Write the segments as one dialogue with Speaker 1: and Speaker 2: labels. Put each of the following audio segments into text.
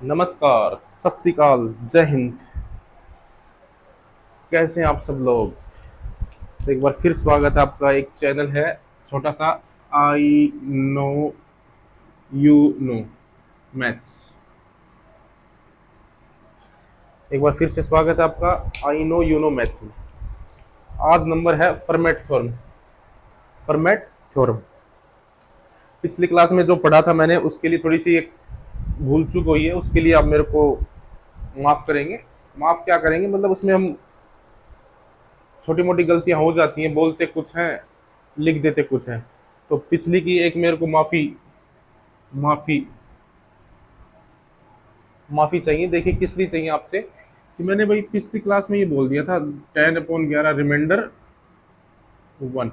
Speaker 1: नमस्कार, सत श्री अकाल, जय हिंद। कैसे हैं आप सब लोग? तो एक बार फिर स्वागत है आपका। एक चैनल है छोटा सा, I know you know maths. एक बार फिर से स्वागत है आपका I know you know maths में। आज नंबर है फर्मेट थ्योरम। फर्मेट थ्योरम पिछली क्लास में जो पढ़ा था मैंने, उसके लिए थोड़ी सी एक भूल चूक हुई है, उसके लिए आप मेरे को माफ करेंगे। माफ क्या करेंगे, मतलब उसमें हम छोटी मोटी गलतियां हो जाती हैं, बोलते कुछ हैं, लिख देते कुछ हैं। तो पिछली की एक मेरे को माफी माफी माफी चाहिए। देखिए किस लिए चाहिए आपसे, कि मैंने भाई पिछली क्लास में ये बोल दिया था 10/11 रिमाइंडर वन,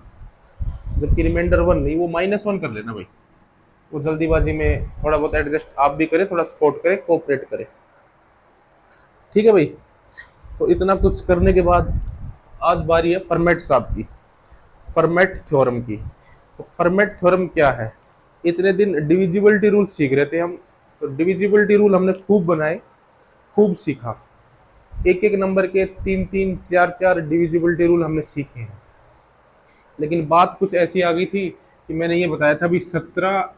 Speaker 1: जबकि रिमाइंडर वन नहीं, वो -1 कर लेना भाई। वो जल्दीबाजी में थोड़ा बहुत एडजस्ट आप भी करें, थोड़ा सपोर्ट करें, कोऑपरेट करें। ठीक है भाई। तो इतना कुछ करने के बाद आज बारी है फर्मेट साहब की, फर्मेट थ्योरम की। तो फर्मेट थ्योरम क्या है? इतने दिन डिविजिबिलिटी रूल सीख रहे थे हम। तो डिविजिबिलिटी रूल हमने खूब बनाए, खूब सीखा। एक एक नंबर के 3 3 4 4 डिविजिबिलिटी रूल हमने सीखे हैं। लेकिन बात कुछ ऐसी आ गई थी कि मैंने ये बताया था भी 17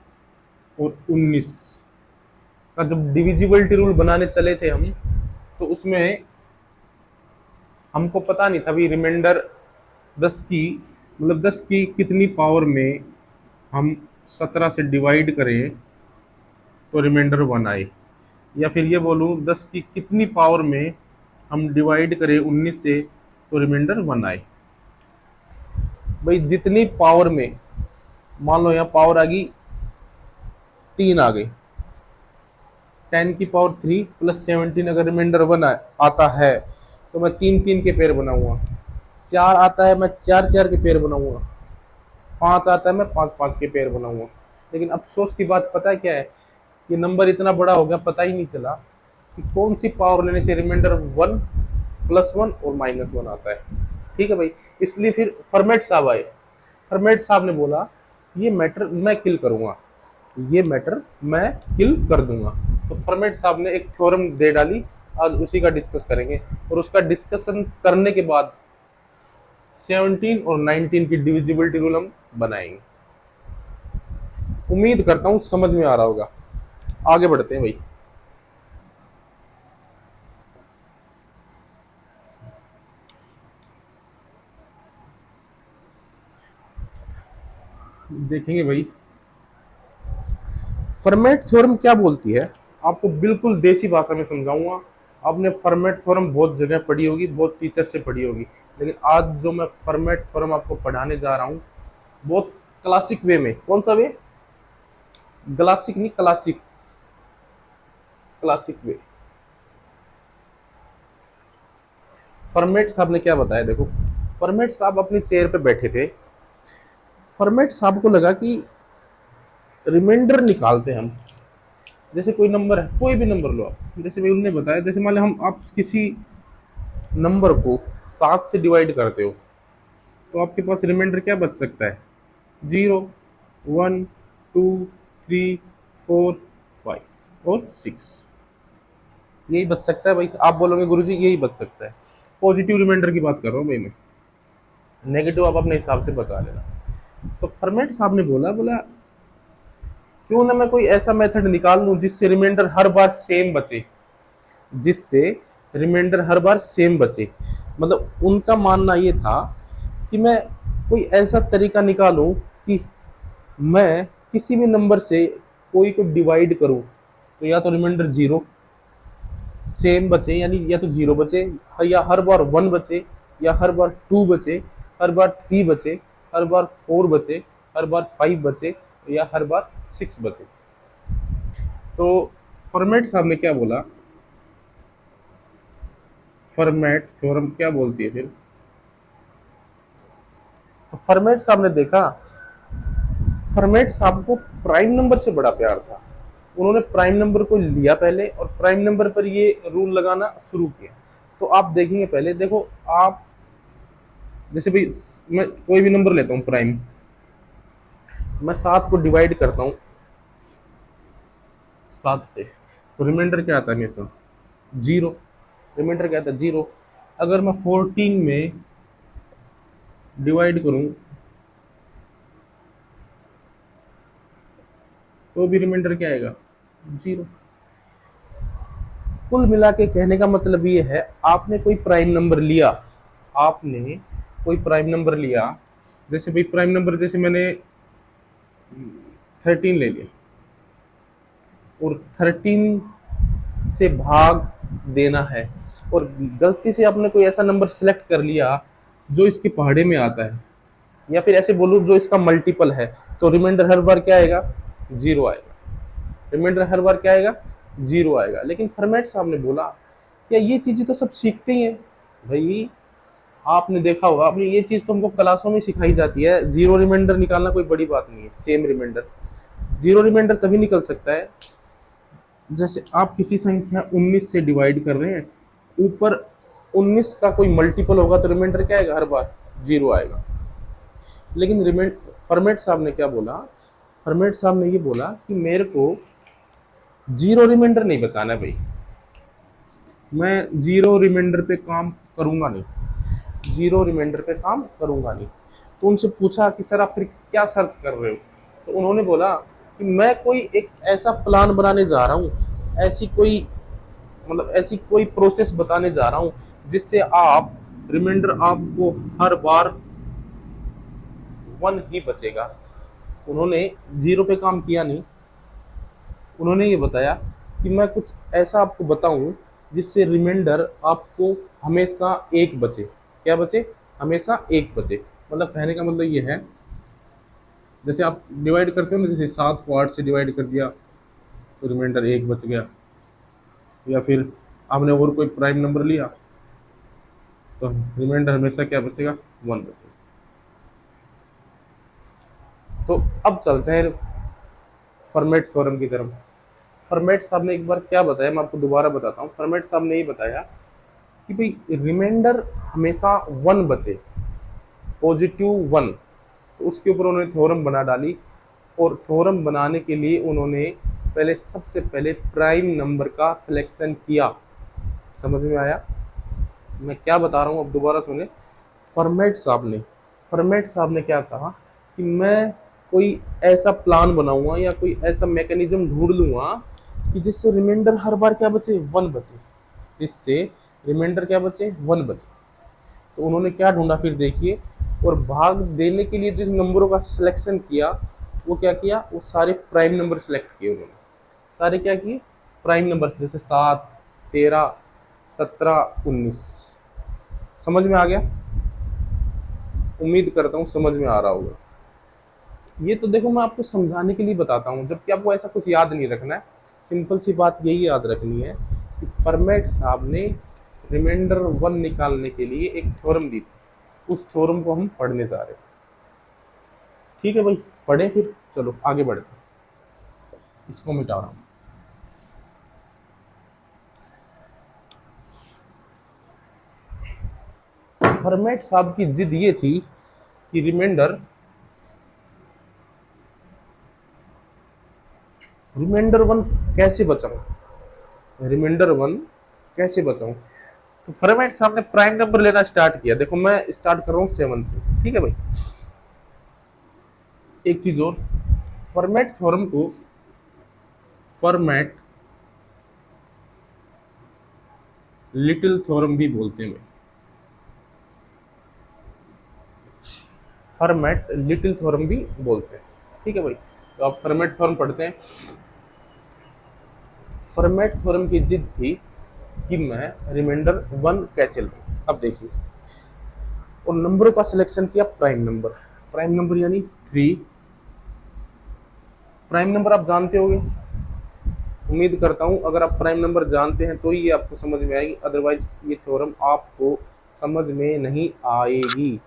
Speaker 1: और 19 का जब डिविजिबिलिटी रूल बनाने चले थे हम, तो उसमें हमको पता नहीं था भी रिमाइंडर 10 की, मतलब 10 की कितनी पावर में हम 17 से डिवाइड करें तो रिमाइंडर 1 आए, या फिर ये बोलूँ 10 की कितनी पावर में हम डिवाइड करें 19 से तो रिमाइंडर 1 आए। भाई जितनी पावर में, मान लो यहाँ पावर आ गई 3 आ गई, 10 की पावर 3 प्लस 17 अगर रिमाइंडर 1 आता है तो मैं 3 3 के पेयर बनाऊंगा। 4 आता है मैं 4 4 के पेयर बनाऊंगा। 5 आता है मैं 5 5 के पेयर बनाऊंगा। लेकिन अफसोस की बात पता है क्या है, ये नंबर इतना बड़ा हो गया, पता ही नहीं चला कि कौन सी पावर लेने से रिमाइंडर 1 +1 और -1 आता है। ठीक है भाई। इसलिए फिर फर्मेट साहब आए। फर्मेट साहब ने बोला ये मैटर मैं किल करूंगा, ये मैटर मैं किल कर दूंगा। तो फर्मेट साहब ने एक थ्योरम दे डाली, आज उसी का डिस्कस करेंगे। और उसका डिस्कशन करने के बाद 17 और 19 की डिविजिबिलिटी रूल हम बनाएंगे। उम्मीद करता हूं समझ में आ रहा होगा। आगे बढ़ते हैं भाई। देखेंगे भाई फर्मेट थ्योरम क्या बोलती है, आपको बिल्कुल देसी भाषा में समझाऊंगा। आपने फर्मेट थ्योरम बहुत जगह पढ़ी होगी, बहुत टीचर से पढ़ी होगी, लेकिन आज जो मैं फर्मेट थ्योरम आपको पढ़ाने जा रहा हूँ, बहुत क्लासिक वे में। कौन सा वे? क्लासिक नहीं, क्लासिक, क्लासिक वे। फर्मेट साहब ने क्या बताया, देखो। फर्मेट साहब अपनी चेयर पे बैठे थे। फर्मेट साहब को लगा कि रिमाइंडर निकालते हैं हम। जैसे कोई नंबर है, कोई भी नंबर लो आप, जैसे भाई उन्होंने बताया, जैसे मान लो हम आप किसी नंबर को 7 से डिवाइड करते हो, तो आपके पास रिमाइंडर क्या बच सकता है? 0, 1, 2, 3, 4, 5 और 6। यही बच सकता है भाई। आप बोलोगे गुरुजी यही बच सकता है। पॉजिटिव रिमाइंडर की बात कर रहा हूँ भाई मैं, नेगेटिव आप अपने हिसाब से बचा लेना। तो फर्मेट साहब ने बोला बोला क्यों ना मैं कोई ऐसा मेथड निकाल लूं जिससे रिमाइंडर हर बार सेम बचे, जिससे रिमाइंडर हर बार सेम बचे। मतलब उनका मानना ये था कि मैं कोई ऐसा तरीका निकालूं कि मैं किसी भी नंबर से कोई को डिवाइड करूं तो या तो रिमाइंडर 0 सेम बचे, यानी या तो 0 बचे, या हर बार 1 बचे, या हर बार 2 बचे, हर बार 3 बचे, हर बार 4 बचे, हर बार 5 बचे, या हर बार 6 बचे। तो फॉर्मेट साहब ने क्या बोला, फॉर्मेट थ्योरम क्या बोलती है फिर? तो फॉर्मेट साहब ने देखा, फॉर्मेट साहब को प्राइम नंबर से बड़ा प्यार था। उन्होंने प्राइम नंबर को लिया पहले, और प्राइम नंबर पर ये रूल लगाना शुरू किया। तो आप देखेंगे, पहले देखो आप, जैसे भाई मैं कोई भी नंबर लेता हूँ प्राइम, मैं 7 को डिवाइड करता हूँ 7 से, तो रिमाइंडर क्या आता है हमेशा? जीरो। रिमाइंडर क्या आता है? जीरो। अगर मैं 14 में डिवाइड करूं तो भी रिमाइंडर क्या आएगा? जीरो। कुल मिला के कहने का मतलब ये है, आपने कोई प्राइम नंबर लिया, आपने कोई प्राइम नंबर लिया, जैसे भाई प्राइम नंबर जैसे मैंने 13 ले लिया, और 13 से भाग देना है, और गलती से आपने कोई ऐसा नंबर सिलेक्ट कर लिया जो इसके पहाड़े में आता है, या फिर ऐसे बोलूं जो इसका मल्टीपल है, तो रिमाइंडर हर बार क्या आएगा? जीरो आएगा। रिमाइंडर हर बार क्या आएगा? जीरो आएगा। लेकिन फॉर्मेट साहब ने बोला क्या ये चीजें तो सब सीखते ही हैं भाई, आपने देखा होगा, आपने ये चीज तो हमको क्लासों में सिखाई जाती है, जीरो रिमाइंडर निकालना कोई बड़ी बात नहीं है, सेम रिमाइंडर। जीरो रिमाइंडर तभी निकल सकता है जैसे आप किसी संख्या 19 से डिवाइड कर रहे हैं, ऊपर 19 का कोई मल्टीपल होगा तो रिमाइंडर क्या आएगा? हर बार जीरो आएगा। लेकिन रिमाइंड फॉर्मेट साहब ने क्या बोला? फॉर्मेट साहब ने ये बोला कि मेरे को जीरो रिमाइंडर नहीं बचाना है भाई, मैं जीरो रिमाइंडर पे काम करूंगा नहीं, जीरो रिमाइंडर पे काम करूंगा नहीं। तो उनसे पूछा कि सर आप फिर क्या सर्च कर रहे हो? तो उन्होंने बोला कि मैं कोई एक ऐसा प्लान बनाने जा रहा हूँ, ऐसी कोई मतलब ऐसी कोई प्रोसेस बताने जा रहा हूँ जिससे आप रिमाइंडर आपको हर बार वन ही बचेगा। उन्होंने जीरो पे काम किया नहीं, उन्होंने ये बताया कि मैं कुछ ऐसा आपको बताऊं जिससे रिमाइंडर आपको हमेशा एक बचे। क्या बचे? हमेशा एक बचे। मतलब कहने का मतलब ये है, जैसे आप डिवाइड करते हो ना, जैसे 7 को 8 से डिवाइड कर दिया तो रिमाइंडर एक बच गया, या फिर आपने और कोई प्राइम नंबर लिया तो रिमाइंडर हमेशा क्या बचेगा? वन बचेगा। तो अब चलते हैं फॉर्मेट थ्योरम की तरफ। फॉर्मेट साहब ने एक बार क्या बताया, मैं आपको दोबारा बताता हूँ। फॉर्मेट साहब ने ये बताया कि भाई रिमाइंडर हमेशा वन बचे, पॉजिटिव वन। तो उसके ऊपर उन्होंने थ्योरम बना डाली, और थ्योरम बनाने के लिए उन्होंने पहले सबसे पहले प्राइम नंबर का सिलेक्शन किया। समझ में आया मैं क्या बता रहा हूँ? अब दोबारा सुने। फॉर्मेट साहब ने क्या कहा कि मैं कोई ऐसा प्लान बनाऊंगा या कोई ऐसा मैकेनिज्म ढूंढ लूंगा कि जिससे रिमाइंडर हर बार क्या बचे? वन बचे। जिससे रिमाइंडर क्या बचे? वन बचे। तो उन्होंने क्या ढूंढा फिर देखिए, और भाग देने के लिए जिन नंबरों का सिलेक्शन किया वो क्या किया? वो सारे प्राइम नंबर सिलेक्ट किए उन्होंने। सारे क्या किए? प्राइम नंबर, जैसे 7, 13, 17, 19। समझ में आ गया? उम्मीद करता हूँ समझ में आ रहा होगा। ये तो देखो मैं आपको समझाने के लिए बताता हूँ, जबकि आपको ऐसा कुछ याद नहीं रखना है। सिंपल सी बात यही याद रखनी है कि फॉर्मेट साहब ने रिमाइंडर वन निकालने के लिए एक थ्योरम दी थी, उस थ्योरम को हम पढ़ने जा रहे हैं। ठीक है भाई, पढ़े फिर, चलो आगे बढ़ते हैं। इसको मिटा रहा हूँ। फॉर्मेट साहब की जिद ये थी कि रिमाइंडर रिमाइंडर वन कैसे बचाऊं, रिमाइंडर वन कैसे बचाऊं। तो फॉर्मेट साहब ने प्राइम नंबर लेना स्टार्ट किया। देखो मैं स्टार्ट कर रहा हूँ 7 से, ठीक है भाई। एक चीज और, फॉर्मेट थ्योरम को फॉर्मेट लिटिल थ्योरम भी बोलते हैं भाई। फॉर्मेट लिटिल थ्योरम भी बोलते हैं, ठीक है भाई। तो आप फॉर्मेट थ्योरम पढ़ते हैं। फॉर्मेट थ्योरम की जिद थी कि मैं रिमाइंडर वन कैसे लूं। अब देखिए, और नंबरों का सिलेक्शन किया प्राइम नंबर। प्राइम नंबर यानी 3। प्राइम नंबर आप जानते होंगे, उम्मीद करता हूं अगर आप प्राइम नंबर जानते हैं तो ही ये आपको समझ में आएगी, अदरवाइज ये थ्योरम आपको समझ में नहीं आएगी।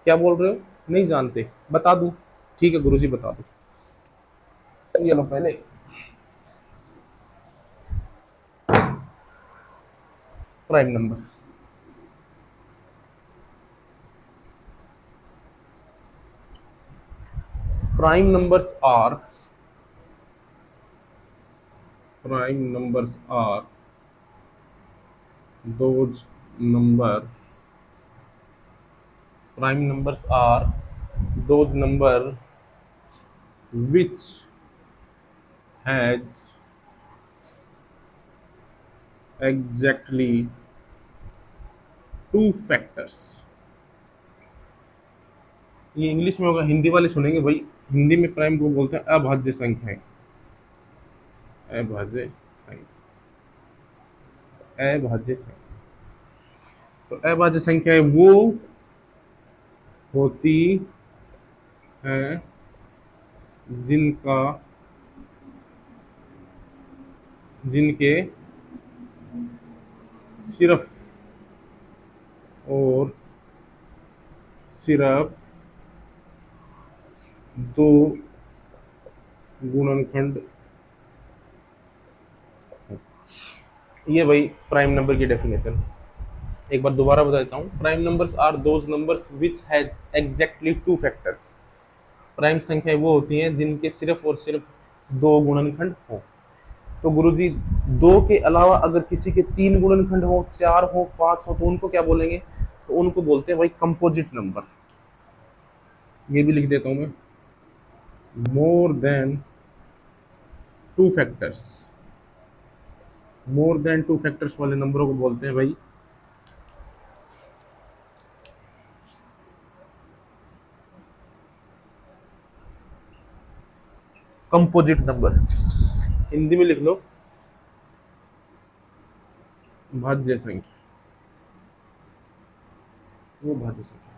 Speaker 1: क्या बोल रहे हो? नहीं जानते? बता दूं? ठीक है गुरुजी बता दो। ये लो पहले prime number. Prime numbers are prime numbers are those number prime numbers are those number which has exactly two factors। ये इंग्लिश में होगा, हिंदी वाले सुनेंगे भाई। हिंदी में प्राइम को बोलते हैं अभाज्य संख्याएं। अभाज्य संख्या, अभाज्य संख्या। तो अभाज्य संख्याएं वो होती हैं जिनका जिनके सिर्फ और सिर्फ दो गुणनखंड। ये भाई प्राइम नंबर की डेफिनेशन। एक बार दोबारा बता देता हूँ। Prime numbers are those numbers which has exactly two factors. Prime संख्याएं वो होती हैं जिनके सिर्फ और सिर्फ दो गुणनखंड हो। तो गुरुजी, दो के अलावा अगर किसी के तीन गुणनखंड हो, चार हो, पांच हो, तो उनको क्या बोलेंगे? तो उनको बोलते हैं भाई कंपोजिट नंबर। ये भी लिख देता हूं मैं, more than two factors. More than two factors वाले नंबरों को बोलते हैं भाई कंपोजिट नंबर। हिंदी में लिख लो भाज्य संख्या, वो भाज्य संख्या।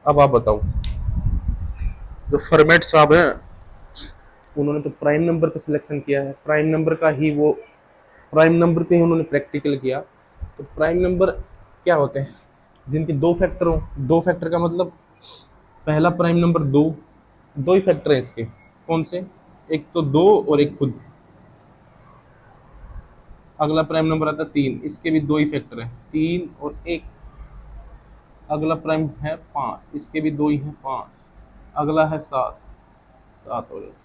Speaker 1: अब आप बताओ, जो फॉर्मेट साहब हैं उन्होंने तो प्राइम नंबर पे सिलेक्शन किया है, प्राइम नंबर का ही वो प्राइम नंबर पे ही उन्होंने प्रैक्टिकल किया। तो प्राइम नंबर क्या होते हैं? जिनके दो फैक्टर हो। दो फैक्टर का मतलब पहला प्राइम नंबर दो, दो ही फैक्टर है इसके। कौन से? एक तो दो और एक खुद। अगला प्राइम नंबर आता है तीन, इसके भी दो ही फैक्टर है, तीन और एक। अगला प्राइम है पाँच, इसके भी दो ही है, पाँच। अगला है सात, सात और एक।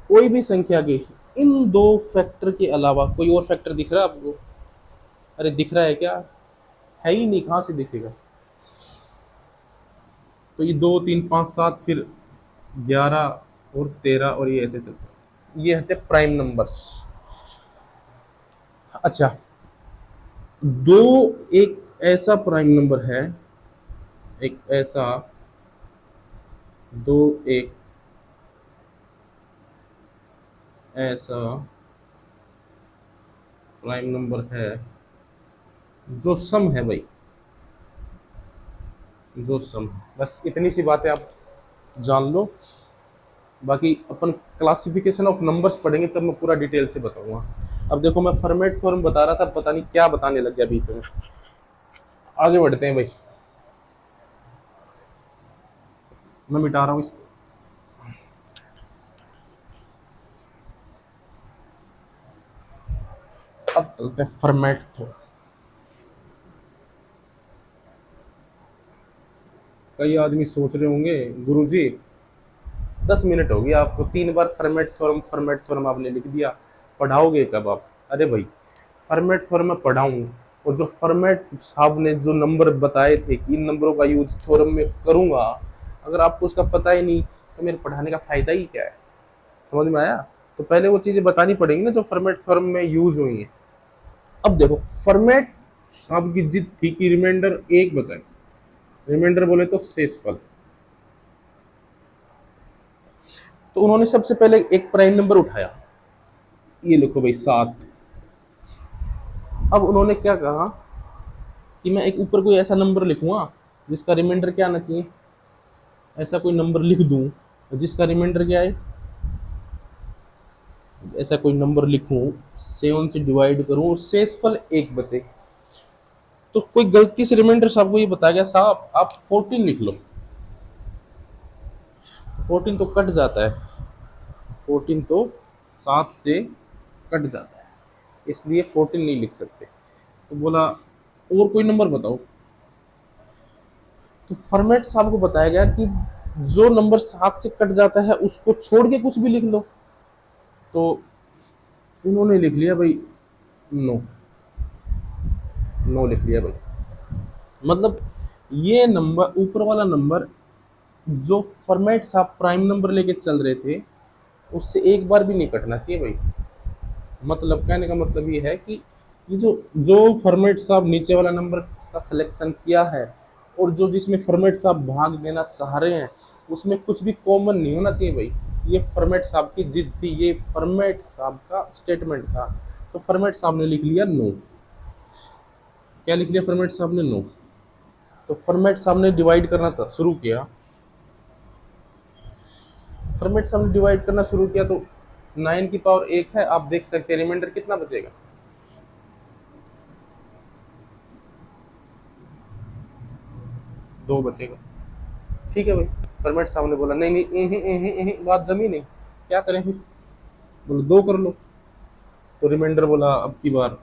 Speaker 1: कोई भी संख्या के इन दो फैक्टर के अलावा कोई और फैक्टर दिख रहा है आपको? अरे दिख रहा है क्या? है ही नहीं, कहां से दिखेगा? तो ये दो, तीन, पाँच, सात, फिर 11 और 13 और ये ऐसे चलता है। ये होते प्राइम नंबर्स। अच्छा, दो एक ऐसा प्राइम नंबर है, एक ऐसा दो एक ऐसा प्राइम नंबर है जो सम है भाई, जो सम है। बस इतनी सी बातें आप जान लो। बाकी अपन क्लासिफिकेशन ऑफ नंबर्स पढ़ेंगे तब मैं पूरा डिटेल से बताऊंगा। अब देखो, मैं फॉर्मेट थ्योरम बता रहा था, पता नहीं क्या बताने लग गया बीच में। आगे बढ़ते हैं भाई, मैं मिटा रहा हूँ इसको। अब चलते हैं फॉर्मेट थ्योरम। कई आदमी सोच रहे होंगे, गुरुजी 10 मिनट हो गया आपको, 3 बार फॉर्मेट थ्योरम आपने लिख दिया, पढ़ाओगे कब आप? अरे भाई, फॉर्मेट थ्योरम मैं पढ़ाऊँ, और जो फॉर्मेट साहब ने जो नंबर बताए थे कि इन नंबरों का यूज थ्योरम में करूंगा, अगर आपको उसका पता ही नहीं तो मेरे पढ़ाने का फायदा ही क्या है? समझ में आया? तो पहले वो चीजें बतानी पड़ेंगी ना जो फॉर्मेट थ्योरम में यूज हुई है। अब देखो, फॉर्मेट साहब की जिद थी कि रिमाइंडर एक बचाए। रिमाइंडर बोले तो शेषफल। तो उन्होंने सबसे पहले एक प्राइम नंबर उठाया, ये लिखो भाई 7। अब उन्होंने क्या कहा कि मैं एक ऊपर कोई ऐसा नंबर लिखूंगा जिसका रिमाइंडर क्या आना चाहिए, ऐसा कोई नंबर लिख दूं जिसका रिमाइंडर क्या है, ऐसा कोई नंबर लिखूं, 7 से डिवाइड करूं और शेषफल एक बचे। तो कोई गलती से रिमाइंडर साहब को ये बता गया, साहब आप 14 लिख लो। 14 तो कट जाता है, 14 तो 7 से कट जाता है, इसलिए 14 नहीं लिख सकते। तो बोला और कोई नंबर बताओ। तो फॉर्मेट साहब को बताया गया कि जो नंबर 7 से कट जाता है उसको छोड़ के कुछ भी लिख लो। तो इन्होंने लिख लिया भाई नो, नो लिख लिया भाई। मतलब ये नंबर, ऊपर वाला नंबर जो फॉर्मेट साहब प्राइम नंबर लेके चल रहे थे, उससे एक बार भी नहीं कटना चाहिए भाई। मतलब कहने का मतलब ये है कि ये जो जो फॉर्मेट साहब नीचे वाला नंबर का सिलेक्शन किया है, और जो जिसमें फॉर्मेट साहब भाग देना चाह रहे हैं, उसमें कुछ भी कॉमन नहीं होना चाहिए भाई। ये फॉर्मेट साहब की जिद थी, ये फॉर्मेट साहब का स्टेटमेंट था। तो फॉर्मेट साहब ने लिख लिया नो। क्या लिख लिया फॉर्मेट साहब ने? नो। तो फॉर्मेट साहब ने डिवाइड करना शुरू किया, फॉर्मेट साहब ने डिवाइड करना शुरू किया, तो 9 की पावर 1 है, आप देख सकते हैं रिमाइंडर कितना बचेगा। 2 बचेगा। ठीक है भाई। फॉर्मेट साहब ने बोला नहीं नहीं, बात जमी नहीं, क्या करें फिर? बोलो 2 कर लो। तो रिमाइंडर बोला अब की बार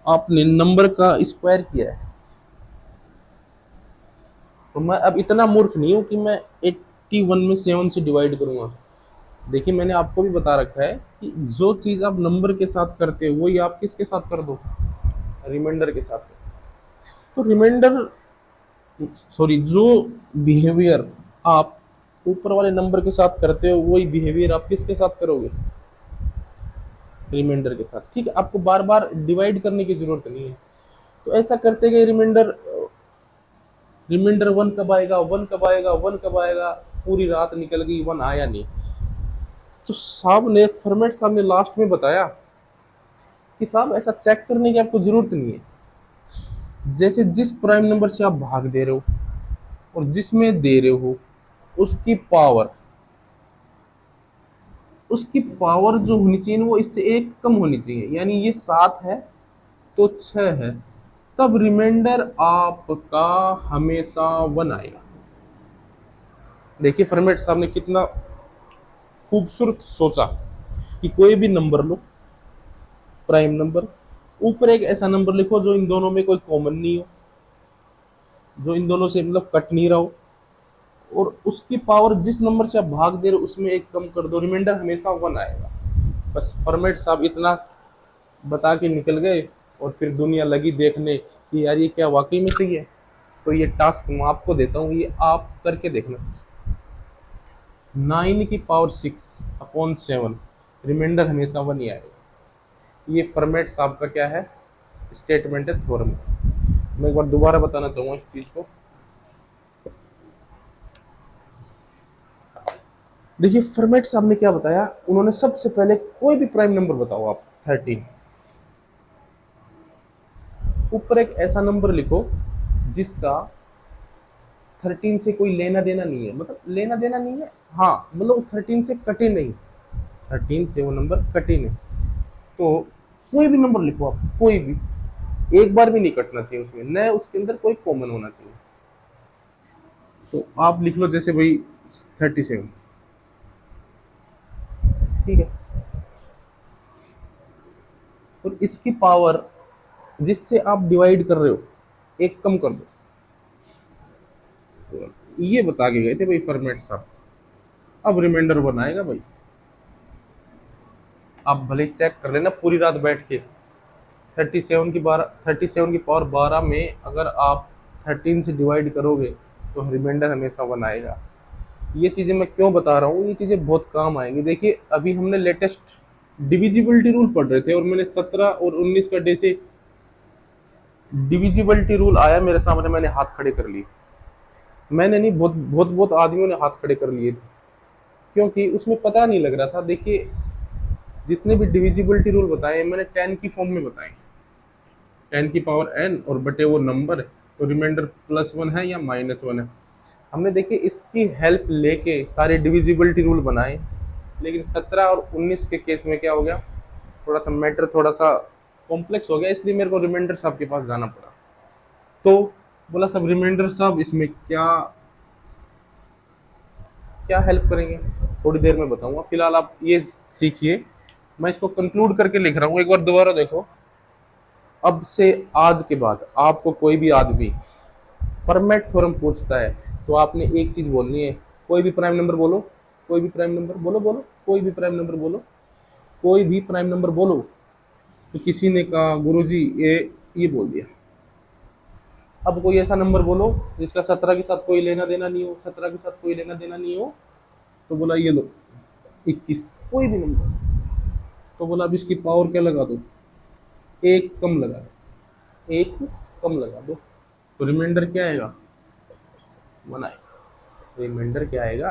Speaker 1: आपने नंबर का स्क्वायर किया है। तो मैं अब इतना मूर्ख नहीं हूं कि मैं 81 में 7 से डिवाइड करूंगा। देखिए मैंने आपको भी बता रखा है कि जो चीज आप नंबर के साथ करते हो वही आप किसके साथ कर दो, रिमाइंडर के साथ। तो रिमाइंडर, सॉरी, जो बिहेवियर आप ऊपर वाले नंबर के साथ करते हो वही बिहेवियर आप किसके साथ करोगे, रिमाइंडर के साथ। ठीक है, आपको बार बार डिवाइड करने की जरूरत नहीं है। तो ऐसा करते गए रिमाइंडर, रिमाइंडर 1 कब आएगा, 1 कब आएगा, 1 कब आएगा, पूरी रात निकल गई, 1 आया नहीं। तो साहब ने, फॉर्मेट साहब ने लास्ट में बताया कि साहब ऐसा चेक करने की आपको जरूरत नहीं है। जैसे जिस प्राइम नंबर से आप भाग दे रहे हो और जिसमें दे रहे हो, उसकी पावर, उसकी पावर जो होनी चाहिए वो इससे एक कम होनी चाहिए। यानी ये 7 है तो 6 है, तब रिमाइंडर आपका हमेशा 1 आएगा। देखिए फॉर्मेट साहब ने कितना खूबसूरत सोचा कि कोई भी नंबर लो, प्राइम नंबर, ऊपर एक ऐसा नंबर लिखो जो इन दोनों में कोई कॉमन नहीं हो, जो इन दोनों से मतलब कट नहीं रहा हो, और उसकी पावर जिस नंबर से आप भाग दे रहे हो उसमें एक कम कर दो, रिमाइंडर हमेशा 1 आएगा। बस फॉर्मेट साहब इतना बता के निकल गए, और फिर दुनिया लगी देखने कि यार ये क्या वाकई में सही है। तो ये टास्क मैं आपको देता हूँ, ये आप करके देखना सर। 9 की पावर 6 अपॉन 7, रिमाइंडर हमेशा 1 ही आएगा। ये फॉर्मेट साहब का क्या है, स्टेटमेंट है, थ्योरम। मैं एक बार दोबारा बताना चाहूंगा इस चीज को। देखिए फॉर्मेट साहब ने क्या बताया, उन्होंने सबसे पहले कोई भी प्राइम नंबर बताओ आप, 13, ऊपर एक ऐसा नंबर लिखो जिसका 13 से कोई लेना देना नहीं है, मतलब लेना देना नहीं है, हाँ मतलब 13 से कटे नहीं, 13 से वो नंबर कटे नहीं। तो कोई भी नंबर लिखो आप, कोई भी, एक बार भी नहीं कटना चाहिए उसमें, न उसके अंदर कोई कॉमन होना चाहिए। तो आप लिख लो जैसे भाई 37, ठीक है, और इसकी पावर जिससे आप डिवाइड कर रहे हो एक कम कर दो। तो ये बता के गए थे भाई फॉर्मेट साहब। अब रिमाइंडर बनाएगा भाई, आप भले चेक कर लेना पूरी रात बैठ के। 37 की पावर 12 में अगर आप 13 से डिवाइड करोगे तो रिमाइंडर हमेशा 1 आएगा। ये चीज़ें मैं क्यों बता रहा हूँ, ये चीज़ें बहुत काम आएंगी। देखिए अभी हमने लेटेस्ट डिविजिबिलिटी रूल पढ़ रहे थे, और मैंने 17 और 19 का डे से डिविजिबिलिटी रूल आया मेरे सामने, मैंने हाथ खड़े कर लिए। मैंने नहीं, बहुत बहुत बहुत आदमियों ने हाथ खड़े कर लिए थे, क्योंकि उसमें पता नहीं लग रहा था। देखिए जितने भी डिविजिबिलिटी रूल बताए मैंने 10 की फॉर्म में बताए, 10 की पावर n और बटे वो नंबर, तो रिमाइंडर +1 है या -1 है। हमने देखिए इसकी हेल्प लेके सारे डिविजिबिलिटी रूल बनाए, लेकिन 17 और 19 के केस में क्या हो गया, थोड़ा सा मैटर थोड़ा सा कॉम्प्लेक्स हो गया, इसलिए मेरे को रिमाइंडर साहब के पास जाना पड़ा। तो बोला सब रिमाइंडर साहब इसमें क्या क्या हेल्प करेंगे, थोड़ी देर में बताऊंगा, फिलहाल आप ये सीखिए। मैं इसको कंक्लूड करके लिख रहा हूँ, एक बार दोबारा देखो। अब से आज के बाद आपको कोई भी आदमी फॉर्मेट थ्योरम पूछता है तो आपने एक चीज बोलनी है, कोई भी प्राइम नंबर बोलो, कोई भी प्राइम नंबर बोलो, कोई भी प्राइम नंबर बोलो, कोई भी प्राइम नंबर बोलो। तो किसी ने कहा गुरुजी ये बोल दिया। अब कोई ऐसा नंबर बोलो जिसका 17 के साथ कोई लेना देना नहीं हो, 17 के साथ कोई लेना देना नहीं हो। तो बोला ये लो 21, कोई भी नंबर। तो बोला अब इसकी पावर क्या लगा दो, एक कम लगा दो, एक कम लगा दो। तो रिमाइंडर क्या आएगा, 1 आएगा। रिमाइंडर क्या आएगा,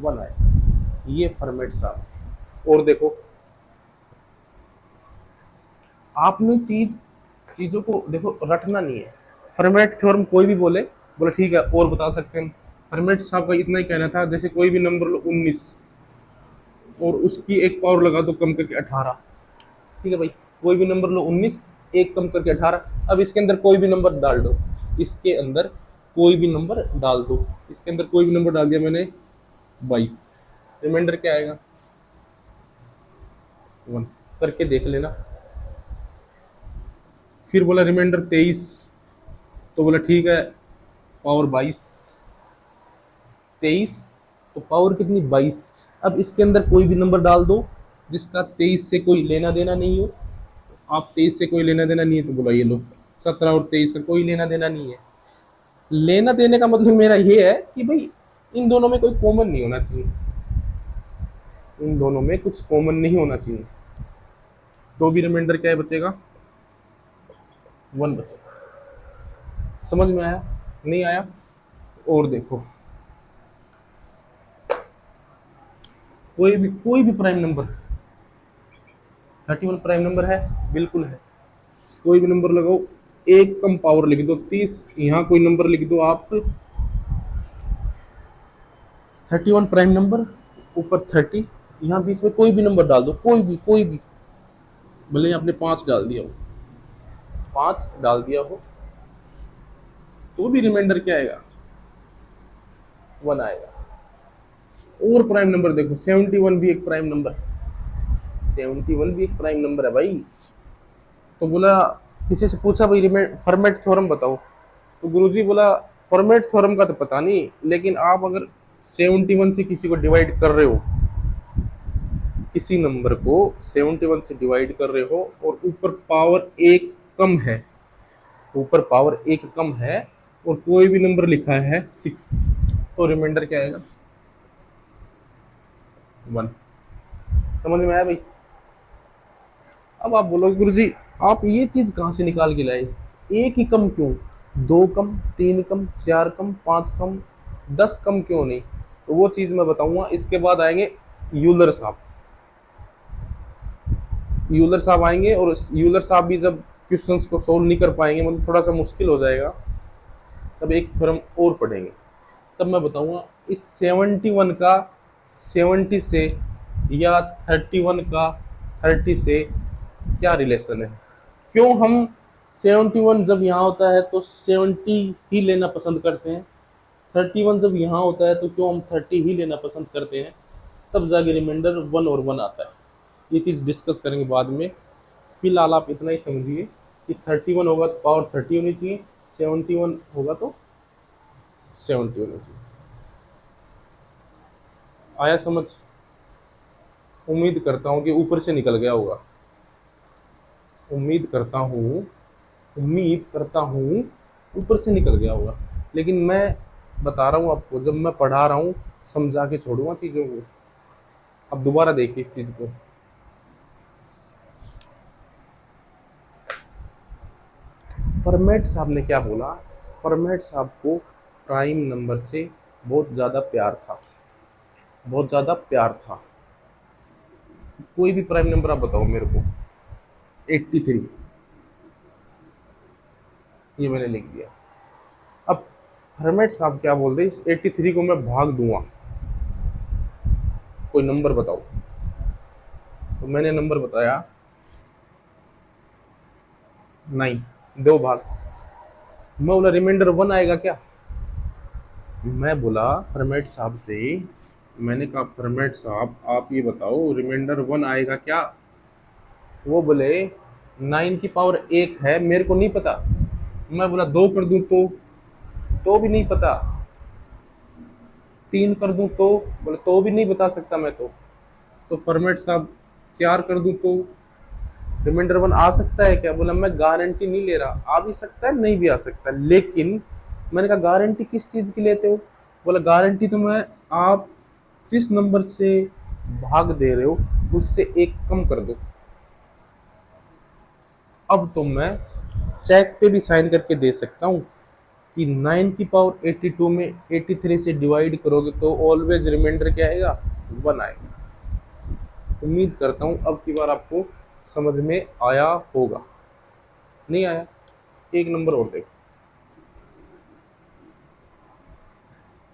Speaker 1: 1 आएगा। ये फॉर्मेट साहब। और देखो आपने चीजों को देखो रटना नहीं है। फॉर्मेट थ्योरम कोई भी बोले, बोले ठीक है और बता सकते हैं। फॉर्मेट साहब का इतना ही कहना था, जैसे कोई भी नंबर लो 19 और उसकी एक पावर लगा दो कम करके 18। ठीक है भाई, कोई भी नंबर लो 19, एक कम करके 18। अब इसके अंदर कोई भी नंबर डाल दो, इसके अंदर कोई भी नंबर डाल दो, इसके अंदर कोई भी नंबर डाल दिया मैंने 22। रिमाइंडर क्या आएगा, 1। करके देख लेना। फिर बोला रिमाइंडर 23। तो बोला ठीक है, पावर 22, 23 तो पावर कितनी 22। अब इसके अंदर कोई भी नंबर डाल दो जिसका 23 से कोई लेना देना नहीं हो। आप 23 से कोई लेना देना नहीं है तो बोला ये लो 17 और 23 का कोई लेना देना नहीं है। लेना देने का मतलब मेरा ये है कि भाई इन दोनों में कोई कॉमन नहीं होना चाहिए, इन दोनों में कुछ कॉमन नहीं होना चाहिए। तो भी रिमाइंडर क्या है बचेगा, 1 बचेगा। समझ में आया, नहीं आया? और देखो कोई भी प्राइम नंबर, 31 प्राइम नंबर है, बिल्कुल है। कोई भी नंबर लगाओ, एक कम पावर लिख दो 30, यहाँ कोई नंबर लिख दो आप 31 प्राइम नंबर, ऊपर 30, यहाँ बीच में कोई भी नंबर डाल दो, कोई भी भले आपने 5 डाल दिया हो, 5 डाल दिया हो तो भी रिमाइंडर क्या आएगा, 1 आएगा। और प्राइम नंबर देखो 71 भी एक प्राइम नंबर, 71 भी एक प्राइम नंबर है भाई। तो बोला किसी से पूछा भाई फॉर्मेट थ्योरम बताओ, तो गुरुजी बोला फॉर्मेट थ्योरम का तो पता नहीं, लेकिन आप अगर 71 से किसी को डिवाइड कर रहे हो, किसी नंबर को 71 से डिवाइड कर रहे हो और ऊपर पावर एक कम है, ऊपर पावर एक कम है और कोई भी नंबर लिखा है 6, तो रिमाइंडर क्या आएगा, 1। समझ में आया भाई? अब आप बोलोगे गुरुजी आप ये चीज कहां से निकाल के लाए, एक ही कम क्यों, 2 कम, 3 कम, 4 कम, 5 कम, 10 कम क्यों नहीं? तो वो चीज मैं बताऊंगा। इसके बाद आएंगे यूलर साहब, यूलर साहब आएंगे और यूलर साहब भी जब क्वेश्चंस को सोल्व नहीं कर पाएंगे, मतलब थोड़ा सा मुश्किल हो जाएगा, तब एक थ्योरम और पढ़ेंगे। तब मैं बताऊंगा इस 71 का 70 से या 31 का 30 से क्या रिलेशन है, क्यों हम 71 जब यहाँ होता है तो 70 ही लेना पसंद करते हैं, 31 जब यहाँ होता है तो क्यों हम 30 ही लेना पसंद करते हैं, तब जाके रिमाइंडर 1 और 1 आता है। ये चीज़ डिस्कस करेंगे बाद में। फिलहाल आप इतना ही समझिए कि 31 होगा तो पावर 30 होनी चाहिए, 71 होगा तो 70 होनी चाहिए। आया समझ? उम्मीद करता हूँ कि ऊपर से निकल गया होगा, उम्मीद करता हूँ ऊपर से निकल गया होगा। लेकिन मैं बता रहा हूँ आपको, जब मैं पढ़ा रहा हूँ समझा के छोड़ूंगा चीज़ों को। अब दोबारा देखिए इस चीज़ को, फॉर्मेट साहब ने क्या बोला, फॉर्मेट साहब को प्राइम नंबर से बहुत ज़्यादा प्यार था, बहुत ज़्यादा प्यार था। कोई भी प्राइम नंबर आप बताओ मेरे को, 83 ये मैंने लिख दिया। अब फॉर्मेट साहब क्या बोल रहे, इस 83 को मैं भाग दूंगा, कोई नंबर बताओ। तो मैंने नंबर बताया 9, 2 भाग। मैं बोला रिमाइंडर 1 आएगा क्या? मैं बोला फॉर्मेट साहब से, मैंने कहा फॉर्मेट साहब आप ये बताओ रिमाइंडर 1 आएगा क्या? वो बोले 9 की पावर 1 है, मेरे को नहीं पता। मैं बोला 2 कर दूं तो भी नहीं पता, 3 कर दूं तो, बोले तो भी नहीं बता सकता मैं तो फॉर्मेट साहब 4 कर दूं तो रिमाइंडर 1 आ सकता है क्या? बोला मैं गारंटी नहीं ले रहा, आ भी सकता है नहीं भी आ सकता, लेकिन मैंने कहा गारंटी किस चीज की लेते हो? बोला गारंटी तो मैं, आप जिस नंबर से भाग दे रहे हो उससे एक कम कर दो। अब तो मैं चेक पे भी साइन करके दे सकता हूँ कि 9 की पावर 82 में 83 से डिवाइड करोगे तो ऑलवेज रिमाइंडर क्या आएगा? 1 आएगा। उम्मीद करता हूँ अब की बार आपको समझ में आया होगा। नहीं आया? एक नंबर और देखो।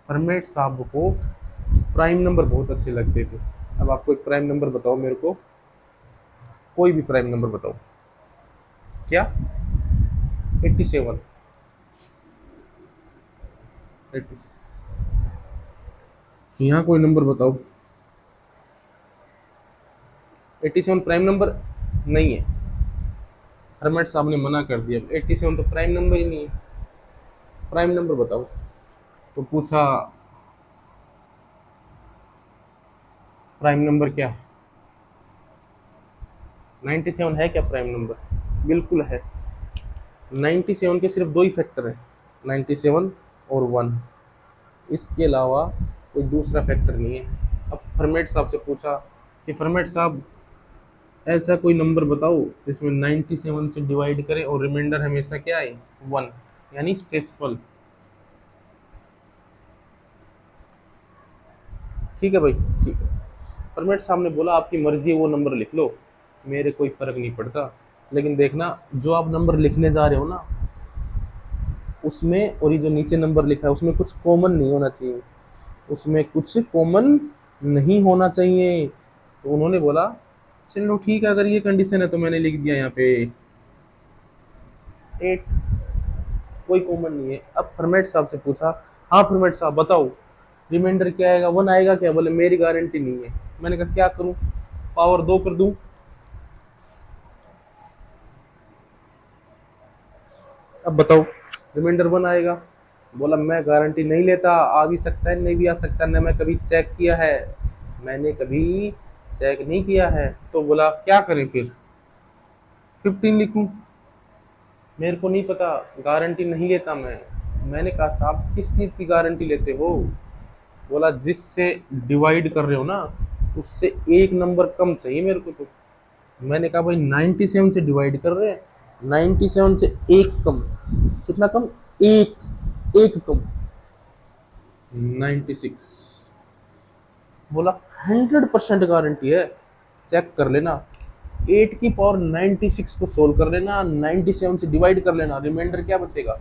Speaker 1: हरमेट साहब को प्राइम नंबर बहुत अच्छे लगते थे। अब आपको एक प्राइम नंबर बताओ मेरे को, कोई भी प्राइम नंबर बताओ। क्या? 87? 87? यहाँ कोई नंबर बताओ। 87 प्राइम नंबर नहीं है। हरमेट साहब ने मना कर दिया, 87 तो प्राइम नंबर ही नहीं है। प्राइम नंबर बताओ। तो पूछा प्राइम नंबर क्या है? 97 है क्या प्राइम नंबर? बिल्कुल है। 97 के सिर्फ दो ही फैक्टर है, 97 और 1। इसके अलावा कोई दूसरा फैक्टर नहीं है। अब फरमेट साहब से पूछा कि फरमेट साहब ऐसा कोई नंबर बताओ जिसमें 97 से डिवाइड करे और रिमाइंडर हमेशा क्या है? 1, यानी शेषफल। ठीक है भाई, ठीक है। फरमेट साहब ने बोला आपकी मर्जी है, वो नंबर लिख लो, मेरे कोई फर्क नहीं पड़ता, लेकिन देखना जो आप नंबर लिखने जा रहे हो ना उसमें, और ये जो नीचे नंबर लिखा है उसमें कुछ कॉमन नहीं होना चाहिए, उसमें कुछ कॉमन नहीं होना चाहिए। तो उन्होंने बोला चलो ठीक है, अगर ये कंडीशन है तो मैंने लिख दिया यहाँ पे 8, कोई कॉमन नहीं है। अब फॉर्मेट साहब से पूछा, हाँ फॉर्मेट साहब बताओ रिमाइंडर क्या आएगा? 1 आएगा क्या? बोले मेरी गारंटी नहीं है। मैंने कहा क्या करूं, पावर 2 कर दूं? अब बताओ रिमाइंडर 1 आएगा। बोला मैं गारंटी नहीं लेता, आ भी सकता है नहीं भी आ सकता, न मैं कभी चेक किया है, मैंने कभी चेक नहीं किया है। तो बोला क्या करें फिर? 15 लिखूं? मेरे को नहीं पता, गारंटी नहीं लेता मैं। मैंने कहा साहब किस चीज़ की गारंटी लेते हो? बोला जिससे डिवाइड कर रहे हो ना उससे एक नंबर कम चाहिए मेरे को। तो मैंने कहा भाई 97 से डिवाइड कर रहे हैं, 97 से एक कम, कितना कम? एक, एक कम, 96। बोला 100% गारंटी है, चेक कर लेना, 8 की पावर 96 को सोल्व कर लेना, 97 से डिवाइड कर लेना, रिमाइंडर क्या बचेगा?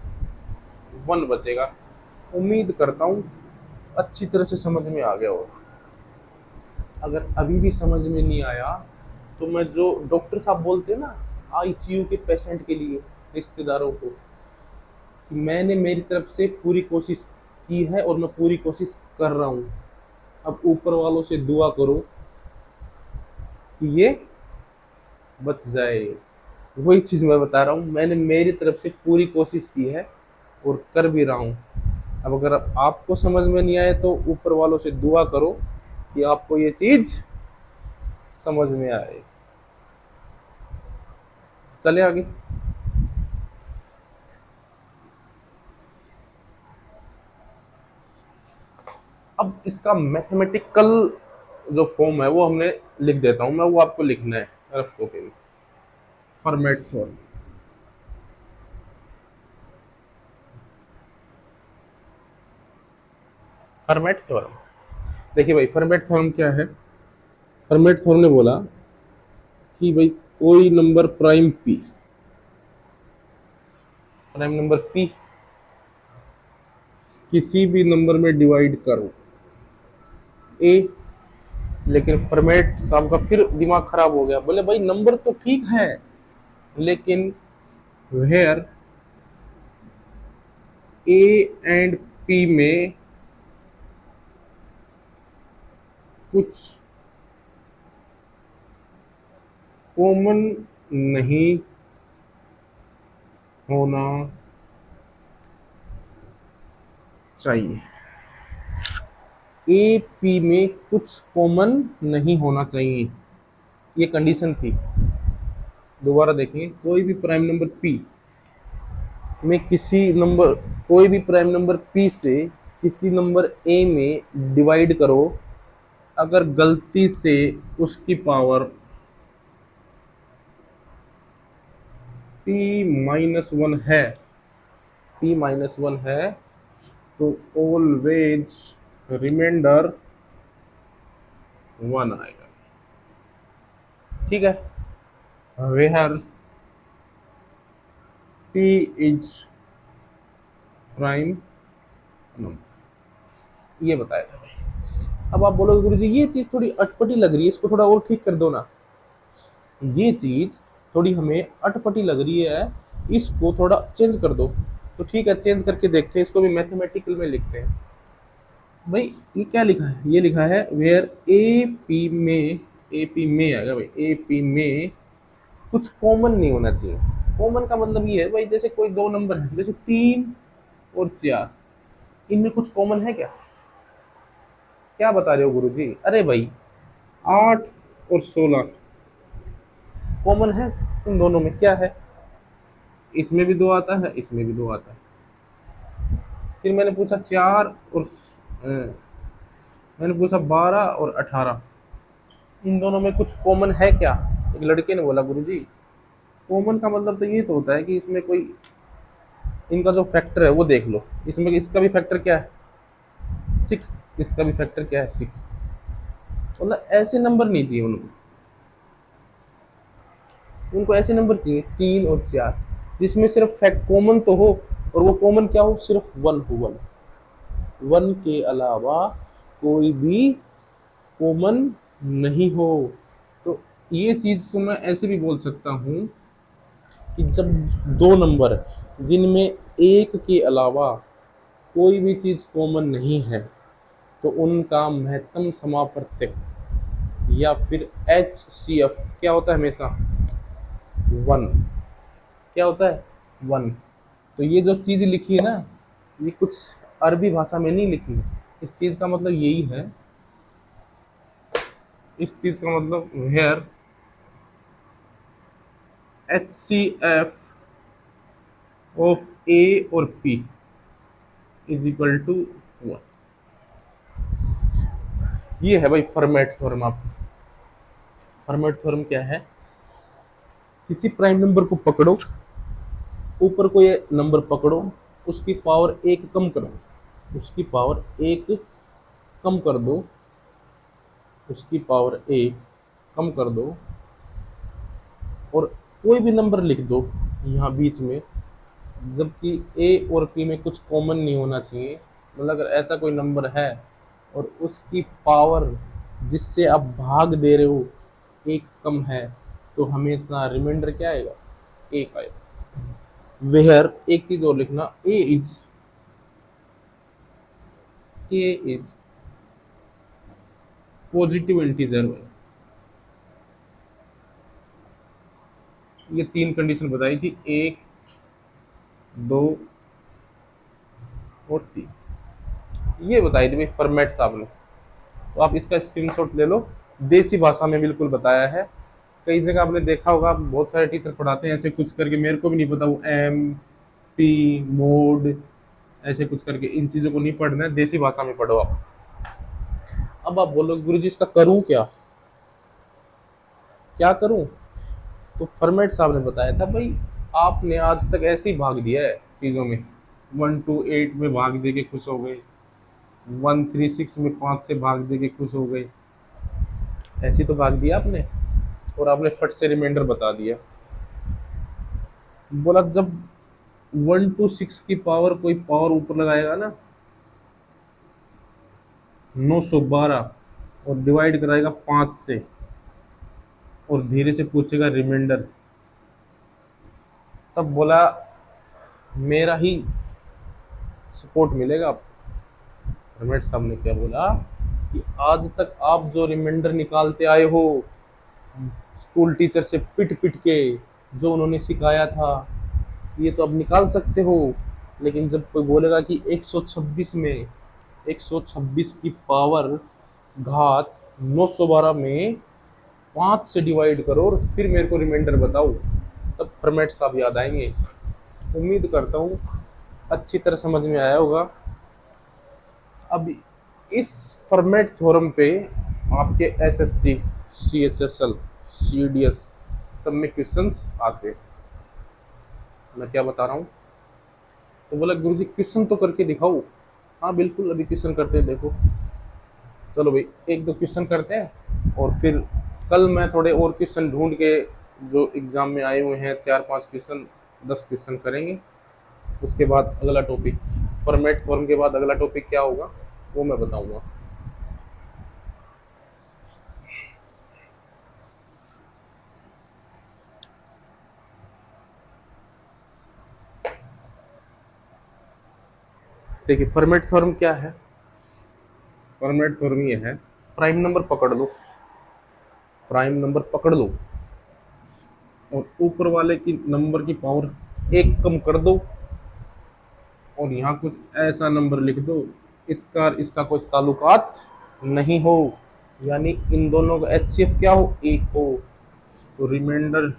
Speaker 1: 1 बचेगा। उम्मीद करता हूँ अच्छी तरह से समझ में आ गया हो। अगर अभी भी समझ में नहीं आया तो मैं, जो डॉक्टर साहब बोलते हैं ना आईसीयू के पेशेंट के लिए, रिश्तेदारों को, कि मैंने मेरी तरफ से पूरी कोशिश की है और मैं पूरी कोशिश कर रहा हूँ, अब ऊपर वालों से दुआ करो कि ये बच जाए। वही चीज़ मैं बता रहा हूँ, मैंने मेरी तरफ से पूरी कोशिश की है और कर भी रहा हूँ। अब अगर आपको समझ में नहीं आए तो ऊपर वालों से दुआ करो कि आपको ये चीज़ समझ में आए। चले आगे। अब इसका मैथमेटिकल जो फॉर्म है वो हमने लिख देता हूं मैं, वो आपको लिखना है रफ कॉपी में। Format form, format theorem. देखिए भाई फॉर्मेट थ्योरम क्या है? फॉर्मेट थ्योरम ने बोला कि भाई कोई number prime P, prime number P किसी भी नंबर में डिवाइड करो ए, लेकिन फॉर्मेट साहब का फिर दिमाग खराब हो गया, बोले भाई नंबर तो ठीक है लेकिन वेयर ए एंड पी में कुछ कॉमन नहीं होना चाहिए। ए पी में कुछ कॉमन नहीं होना चाहिए। ये कंडीशन थी। दोबारा देखेंगे, कोई भी प्राइम नंबर p में किसी नंबर कोई भी प्राइम नंबर p से किसी नंबर a में डिवाइड करो, अगर गलती से उसकी पावर p-1 है, p-1 है, तो ऑलवेज रिमाइंडर 1 आएगा। ठीक है, where p is prime number, ये बताया था भाई। अब आप बोलोगे गुरुजी ये चीज थोड़ी अटपटी लग रही है, इसको थोड़ा और ठीक कर दो ना। ये चीज थोड़ी हमें अटपटी लग रही है, इसको थोड़ा चेंज कर दो। तो ठीक है, चेंज करके देखते हैं, इसको भी मैथमेटिकल में लिखते हैं। भाई ये क्या लिखा है, ये लिखा है वेयर ए पी में आएगा भाई, ए पी में कुछ कॉमन नहीं होना चाहिए। कॉमन का मतलब ये है भाई, जैसे कोई दो नंबर है, जैसे 3 और 4, इनमें कुछ कॉमन है क्या? क्या बता रहे हो गुरुजी? अरे भाई 8 और 16 कॉमन है इन दोनों में, क्या है? इसमें भी 2 आता है, इसमें भी 2 आता है। फिर मैंने पूछा 12 और 18, इन दोनों में कुछ कॉमन है क्या? एक लड़के ने बोला गुरुजी कॉमन का मतलब तो ये तो होता है कि इसमें कोई, इनका जो फैक्टर है वो देख लो, इसमें इसका भी फैक्टर क्या है 6, इसका भी फैक्टर क्या है 6। मतलब ऐसे नंबर नहीं चाहिए उनको, उनको ऐसे नंबर चाहिए 3 और 4 जिसमें सिर्फ फैक्ट कॉमन तो हो, और वो कॉमन क्या हो, सिर्फ 1 हो। 1 के अलावा कोई भी कॉमन नहीं हो। तो ये चीज को मैं ऐसे भी बोल सकता हूँ कि जब दो नंबर जिनमें एक के अलावा कोई भी चीज कॉमन नहीं है, तो उनका महत्तम समापर्तक या फिर HCF क्या होता है हमेशा 1। क्या होता है 1। तो ये जो चीज लिखी है ना, ये कुछ अरबी भाषा में नहीं लिखी है, इस चीज का मतलब यही है, इस चीज का मतलब वेयर HCF ऑफ A और P इज इक्वल टू 1। ये है भाई फॉर्मेट थ्योरम। आप फॉर्मेट थ्योरम क्या है, किसी प्राइम नंबर को पकड़ो, ऊपर कोई नंबर पकड़ो, उसकी पावर 1 कम करो, उसकी पावर 1 कम कर दो, उसकी पावर 1 कम कर दो, और कोई भी नंबर लिख दो यहाँ बीच में, जबकि ए और पी में कुछ कॉमन नहीं होना चाहिए। मतलब अगर ऐसा कोई नंबर है और उसकी पावर जिससे आप भाग दे रहे हो 1 कम है, तो हमेशा रिमाइंडर क्या आएगा 1 आएगा। वेयर एक चीज और लिखना, ए इज पॉजिटिव इंटीजर। ये 3 कंडीशन बताई थी, 1, 2 और 3, ये बताई थी भाई फॉर्मेट साहब ने। तो आप इसका स्क्रीनशॉट ले लो, देसी भाषा में बिल्कुल बताया है। कई जगह आपने देखा होगा, बहुत सारे टीचर पढ़ाते हैं ऐसे कुछ करके, मेरे को भी नहीं पता वो MP मोड ऐसे कुछ करके, इन चीज़ों को नहीं पढ़ना है, देसी भाषा में पढ़ो आप। अब आप बोलोगे गुरुजी इसका करूं क्या, क्या करूं? तो फॉर्मेट साहब ने बताया था भाई, आपने आज तक ऐसे ही भाग दिया है चीज़ों में, 1 to 8 में भाग दे के खुश हो गए, 136 में 5 से भाग दे के खुश हो गए, ऐसे तो भाग दिया आपने, और आपने फट से रिमाइंडर बता दिया। बोला जब 1 to 6 की पावर कोई पावर ऊपर लगाएगा ना 912, और डिवाइड कराएगा 5 से, और धीरे से पूछेगा रिमाइंडर, तब बोला मेरा ही सपोर्ट मिलेगा। रमेश साहब ने क्या बोला कि आज तक आप जो रिमाइंडर निकालते आए हो स्कूल टीचर से पिट पिट के, जो उन्होंने सिखाया था, ये तो अब निकाल सकते हो, लेकिन जब कोई बोलेगा कि 126 में 126 की पावर घात 912 में 5 से डिवाइड करो और फिर मेरे को रिमाइंडर बताओ, तब फॉर्मेट साहब याद आएंगे। उम्मीद करता हूँ अच्छी तरह समझ में आया होगा। अब इस फॉर्मेट थ्योरम पे आपके एसएससी, सीएचएसएल, सीडीएस सब में क्वेश्चंस आते हैं। मैं क्या बता रहा हूँ, तो बोला गुरुजी क्वेश्चन तो करके दिखाओ। हाँ बिल्कुल, अभी क्वेश्चन करते हैं, देखो चलो भाई एक दो क्वेश्चन करते हैं और फिर कल मैं थोड़े और क्वेश्चन ढूंढ के जो एग्जाम में आए हुए हैं 4-5 क्वेश्चन, 10 क्वेश्चन करेंगे। उसके बाद अगला टॉपिक फॉर्मेट फॉर्म के बाद अगला टॉपिक क्या होगा वो मैं बताऊंगा। देखिए फॉर्मेट थ्योरम क्या है। फॉर्मेट थ्योरम ये है, प्राइम नंबर पकड़ लो, प्राइम नंबर पकड़ लो और ऊपर वाले की नंबर की पावर एक कम कर दो और यहाँ कुछ ऐसा नंबर लिख दो इसका इसका कोई ताल्लुकात नहीं हो, यानी इन दोनों का एचसीएफ क्या हो, एक हो, तो remainder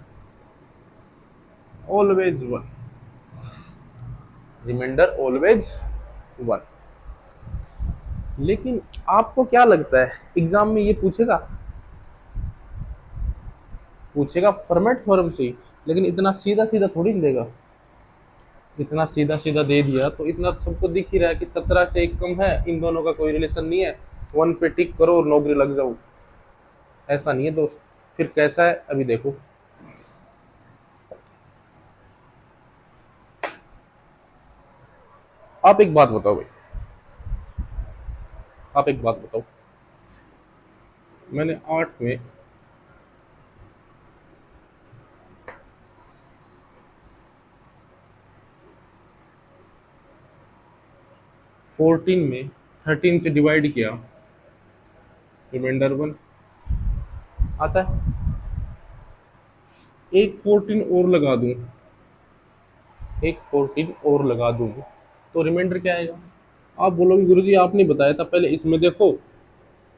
Speaker 1: always one, remainder always one. लेकिन आपको क्या लगता है एग्जाम में ये पूछेगा? पूछेगा फॉर्मेट थ्योरम से ही, लेकिन इतना सीधा सीधा थोड़ी नहीं देगा। इतना सीधा सीधा दे दिया तो इतना सबको दिख ही रहा है कि 17 से एक कम है, इन दोनों का कोई रिलेशन नहीं है, वन पे टिक करो और नौकरी लग जाओ। ऐसा नहीं है दोस्त। फिर कैसा है अभी देखो। आप एक बात बताओ भाई, आप एक बात बताओ, मैंने 8 में 14 में 13 से डिवाइड किया, रिमाइंडर वन आता है। एक 14 और लगा दूं, एक 14 और लगा दूं तो रिमाइंडर क्या आएगा? आप बोलोगे गुरुजी आपने बताया था, पहले इसमें देखो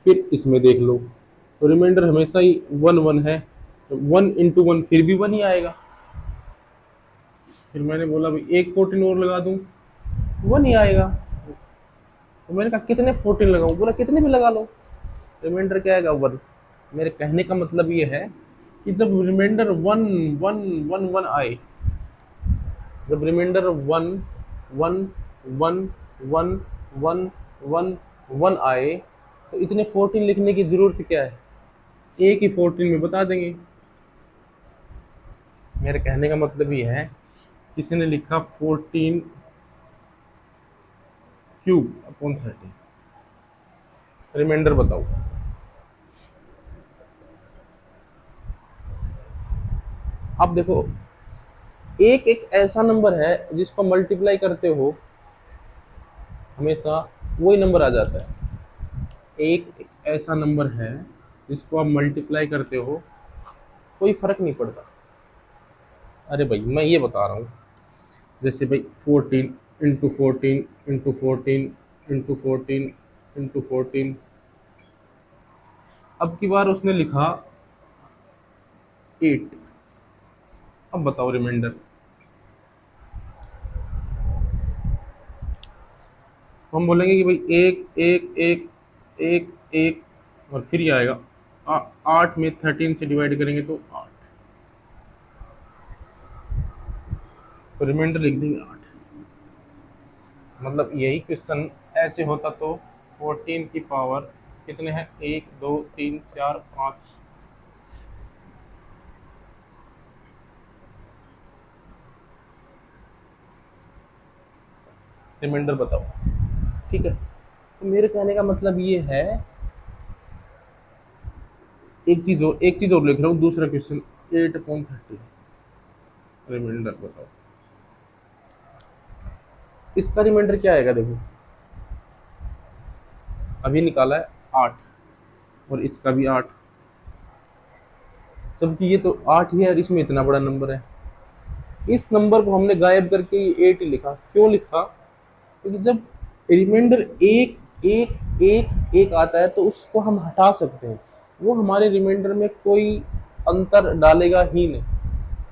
Speaker 1: फिर इसमें देख लो। तो रिमाइंडर हमेशा ही वन वन है, वन इंटू वन फिर भी वन ही आएगा। फिर मैंने बोला भाई एक 14 और लगा दूं, वन ही आएगा। तो मैंने कहा कितने 14 लगाऊं? बोला कितने भी लगा लो, रिमाइंडर क्या आएगा? वन। मेरे कहने का मतलब ये है कि जब remainder one one one one आए, जब remainder one one one one one one one आए, तो इतने 14 लिखने की जरूरत क्या है? एक ही 14 में बता देंगे। मेरे कहने का मतलब ये है, किसी ने लिखा 14 क्यूब अपॉन 30, रिमाइंडर बताओ। अब देखो एक एक ऐसा नंबर है जिसको मल्टीप्लाई करते हो हमेशा वही नंबर आ जाता है। एक एक ऐसा नंबर है जिसको आप मल्टीप्लाई करते हो कोई फर्क नहीं पड़ता। अरे भाई मैं ये बता रहा हूँ, जैसे भाई 14 इंटू 14 इंटू 14 इंटू 14 इंटू 14, अब की बार उसने लिखा 8। अब बताओ रिमाइंडर। तो हम बोलेंगे कि भाई एक एक एक एक एक और फिर ये आएगा 8 में 13 से डिवाइड करेंगे तो 8, तो रिमाइंडर लिख देंगे 8। मतलब यही क्वेश्चन ऐसे होता तो 14 की पावर कितने हैं? 1 2 3 4 5, रिमाइंडर बताओ। ठीक है, तो मेरे कहने का मतलब ये है, एक चीज और लिख रहा हूँ, दूसरा क्वेश्चन 8/30, रिमाइंडर बताओ। इसका रिमाइंडर क्या आएगा? देखो अभी निकाला है 8 और इसका भी 8, जबकि ये तो 8 ही है और इसमें इतना बड़ा नंबर है। इस नंबर को हमने गायब करके ये 8 ही लिखा। क्यों लिखा? क्योंकि जब रिमाइंडर एक एक एक एक आता है तो उसको हम हटा सकते हैं। वो हमारे रिमाइंडर में कोई अंतर डालेगा ही नहीं,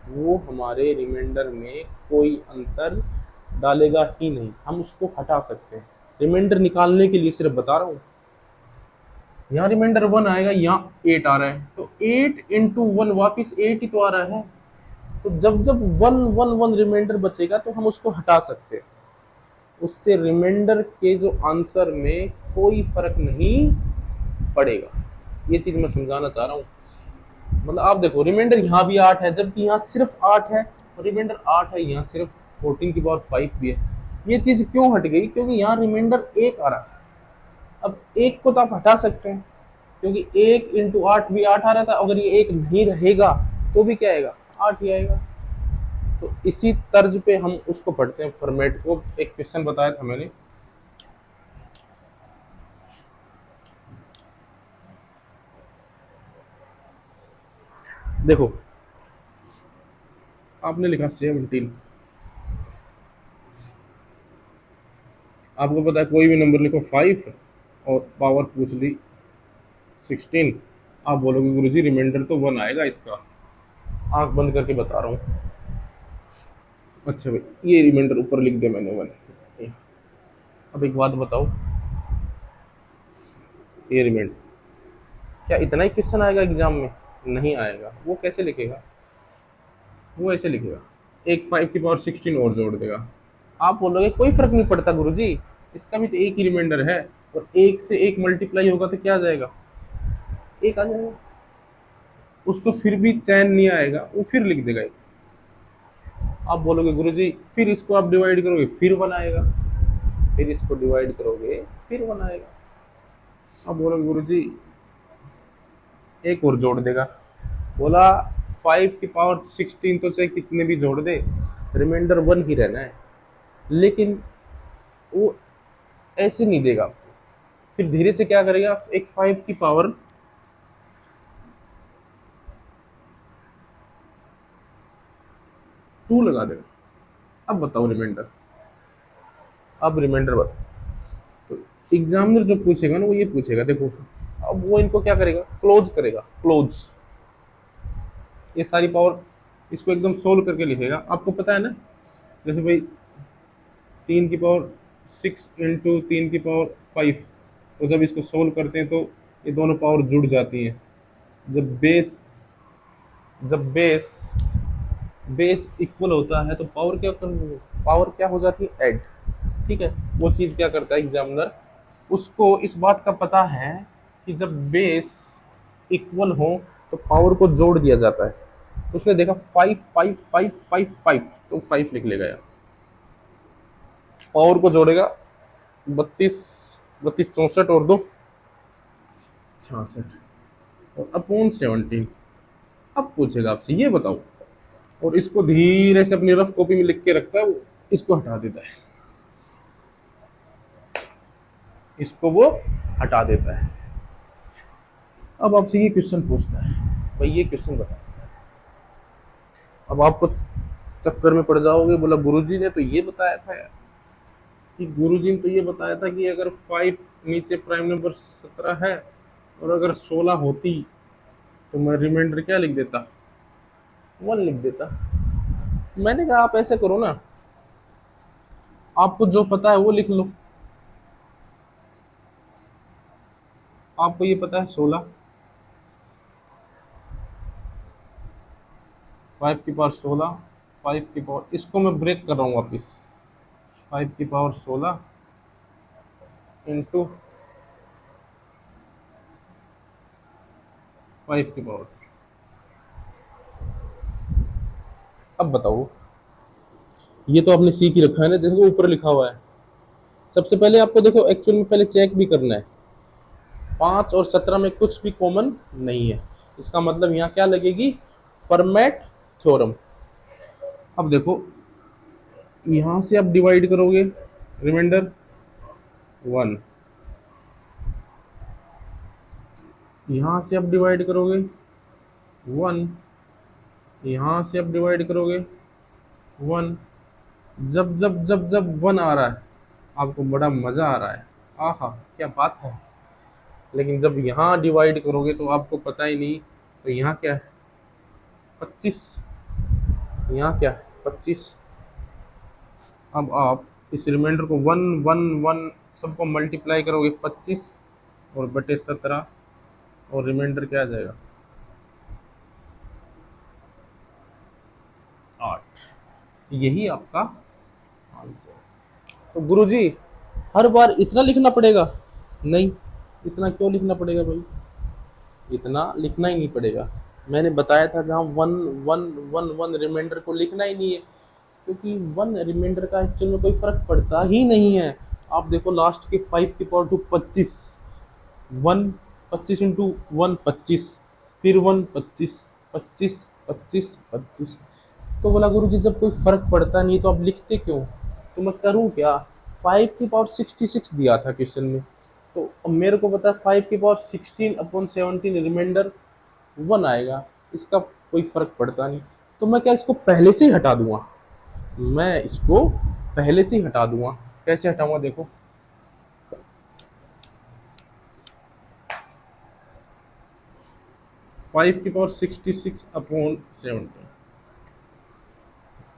Speaker 1: वो हमारे रिमाइंडर में कोई अंतर डालेगा ही नहीं, हम उसको हटा सकते हैं। रिमाइंडर निकालने के लिए सिर्फ बता रहा हूँ। यहाँ रिमाइंडर 1 आएगा, यहाँ 8 आ रहा है, तो 8 इंटू 1 वापिस 8 ही तो आ रहा है। तो जब जब 1 1 1 रिमाइंडर बचेगा तो हम उसको हटा सकते हैं, उससे रिमाइंडर के जो आंसर में कोई फर्क नहीं पड़ेगा। ये चीज मैं समझाना चाह रहा हूँ। मतलब आप देखो, रिमाइंडर यहाँ भी 8 है, जबकि यहाँ सिर्फ 8 है, और रिमाइंडर 8 है, यहाँ सिर्फ 14 की पावर 5 भी है। ये चीज क्यों हट गई? क्योंकि यहाँ रिमाइंडर 1 आ रहा है। अब 1 को तो आप हटा सकते हैं, क्योंकि 1 इंटू 8 भी 8 आ रहा था, अगर ये 1 नहीं रहेगा तो भी क्या आएगा? 8 ही आएगा। तो इसी तर्ज पे हम उसको पढ़ते हैं, फॉर्मेट को। एक क्वेश्चन बताया था मैंने, देखो आपने लिखा 17, आपको पता है कोई भी नंबर लिखो 5 और पावर पूछ ली 16, आप बोलोगे गुरुजी रिमाइंडर तो 1 आएगा इसका। आंख बंद करके बता रहा हूँ। अच्छा भाई, ये रिमाइंडर ऊपर लिख दिया मैंने 1। अब एक बात बताओ, ये रिमाइंडर, क्या इतना ही क्वेश्चन आएगा एग्जाम में? नहीं आएगा। वो कैसे लिखेगा? वो ऐसे लिखेगा, एक 5 की पावर 16 और जोड़ देगा। आप बोलोगे कोई फर्क नहीं पड़ता गुरुजी, इसका भी तो एक ही रिमाइंडर है, और एक से एक मल्टीप्लाई होगा तो क्या आ जाएगा? एक आ जाएगा। उसको फिर भी चैन नहीं आएगा, वो फिर लिख देगा एक। आप बोलोगे गुरुजी फिर इसको आप डिवाइड करोगे, फिर 1 आएगा, फिर इसको डिवाइड करोगे, फिर 1 आएगा। अब बोलोगे गुरुजी एक और जोड़ देगा। बोला 5 की पावर 16 तो चाहे कितने भी जोड़ दे, रिमाइंडर 1 ही रहना है। लेकिन वो ऐसे नहीं देगा आपको, फिर धीरे से क्या करेगा, एक 5 की पावर 2 लगा देगा। अब बताओ रिमाइंडर, अब रिमाइंडर बताओ। तो एग्जामिनर जो पूछेगा ना, वो ये पूछेगा, देखो अब वो इनको क्या करेगा, क्लोज करेगा, क्लोज। ये सारी पावर इसको एकदम सोल्व करके लिखेगा। आपको पता है ना, जैसे भाई 3 की पावर 6 इंटू 3 की पावर 5, तो जब इसको सोल्व करते हैं तो ये दोनों पावर जुड़ जाती हैं। जब बेस जब बेस इक्वल होता है तो पावर क्या हो जाती है? ऐड। ठीक है, वो चीज क्या करता है एग्जामिनर, उसको इस बात का पता है कि जब बेस इक्वल हो तो पावर को जोड़ दिया जाता है। तो उसने देखा 5 5 5 5 5, तो 5 लिख लेगा यार। पावर को जोड़ेगा, 32 32 64 और 2 66, और अपॉन 17। अब पूछेगा आपसे ये बताओ, और इसको धीरे से अपनी रफ कॉपी में लिख के रखता है वो, इसको हटा देता है, इसको वो हटा देता है। अब आपसे ये क्वेश्चन पूछता है, भाई ये क्वेश्चन बता। अब आपको चक्कर में पड़ जाओगे, बोला गुरुजी ने तो ये बताया था यार, कि गुरुजी ने तो ये बताया था कि अगर 5 नीचे प्राइम नंबर 17 है, और अगर 16 होती तो मैं रिमाइंडर क्या लिख देता? 1 लिख देता। मैंने कहा आप ऐसे करो ना, आपको जो पता है वो लिख लो। आपको ये पता है 16, 5 की पावर 16, 5 की पावर, इसको मैं ब्रेक कर रहा हूँ वापिस, 5 की पावर 16 इंटू 5 की पावर। अब बताओ, ये तो आपने सीख ही रखा है ना, देखो ऊपर लिखा हुआ है। सबसे पहले आपको देखो एक्चुअल में पहले चेक भी करना है, 5 और 17 में कुछ भी कॉमन नहीं है, इसका मतलब यहाँ क्या लगेगी? Format theorem. अब देखो, यहां से आप डिवाइड करोगे, रिमाइंडर 1, यहां से आप डिवाइड करोगे 1, यहां से आप डिवाइड करोगे 1। जब जब जब जब 1 आ रहा है, आपको बड़ा मजा आ रहा है, आहा क्या बात है। लेकिन जब यहाँ डिवाइड करोगे तो आपको पता ही नहीं, तो यहाँ क्या है 25, यहाँ क्या है 25। अब आप इस रिमाइंडर को 1 1 1 सबको मल्टीप्लाई करोगे 25 और बटे 17, और रिमाइंडर क्या आ जाएगा 8। यही आपका आंसर। तो गुरुजी हर बार इतना लिखना पड़ेगा? नहीं, इतना क्यों लिखना पड़ेगा भाई? इतना लिखना ही नहीं पड़ेगा। मैंने बताया था जहाँ 1 1 1 1 रिमाइंडर को लिखना ही नहीं है, क्योंकि 1 रिमाइंडर का एक्चुअल में कोई फर्क पड़ता ही नहीं है। आप देखो लास्ट के 5 की पावर 2 25, 1 25 इंटू 1 25, फिर 1 25 25 25 25। तो बोला गुरुजी जब कोई फर्क पड़ता नहीं तो आप लिखते क्यों? तो मैं करूं क्या? 5 की पावर 66 दिया था क्वेश्चन में, तो अब मेरे को पता है 5 की पावर 16/17 रिमाइंडर 1 आएगा, इसका कोई फर्क पड़ता नहीं। तो मैं क्या इसको पहले से ही हटा दूंगा? मैं इसको पहले से ही हटा दूंगा। कैसे हटाऊंगा देखो, 5 की पावर 66/17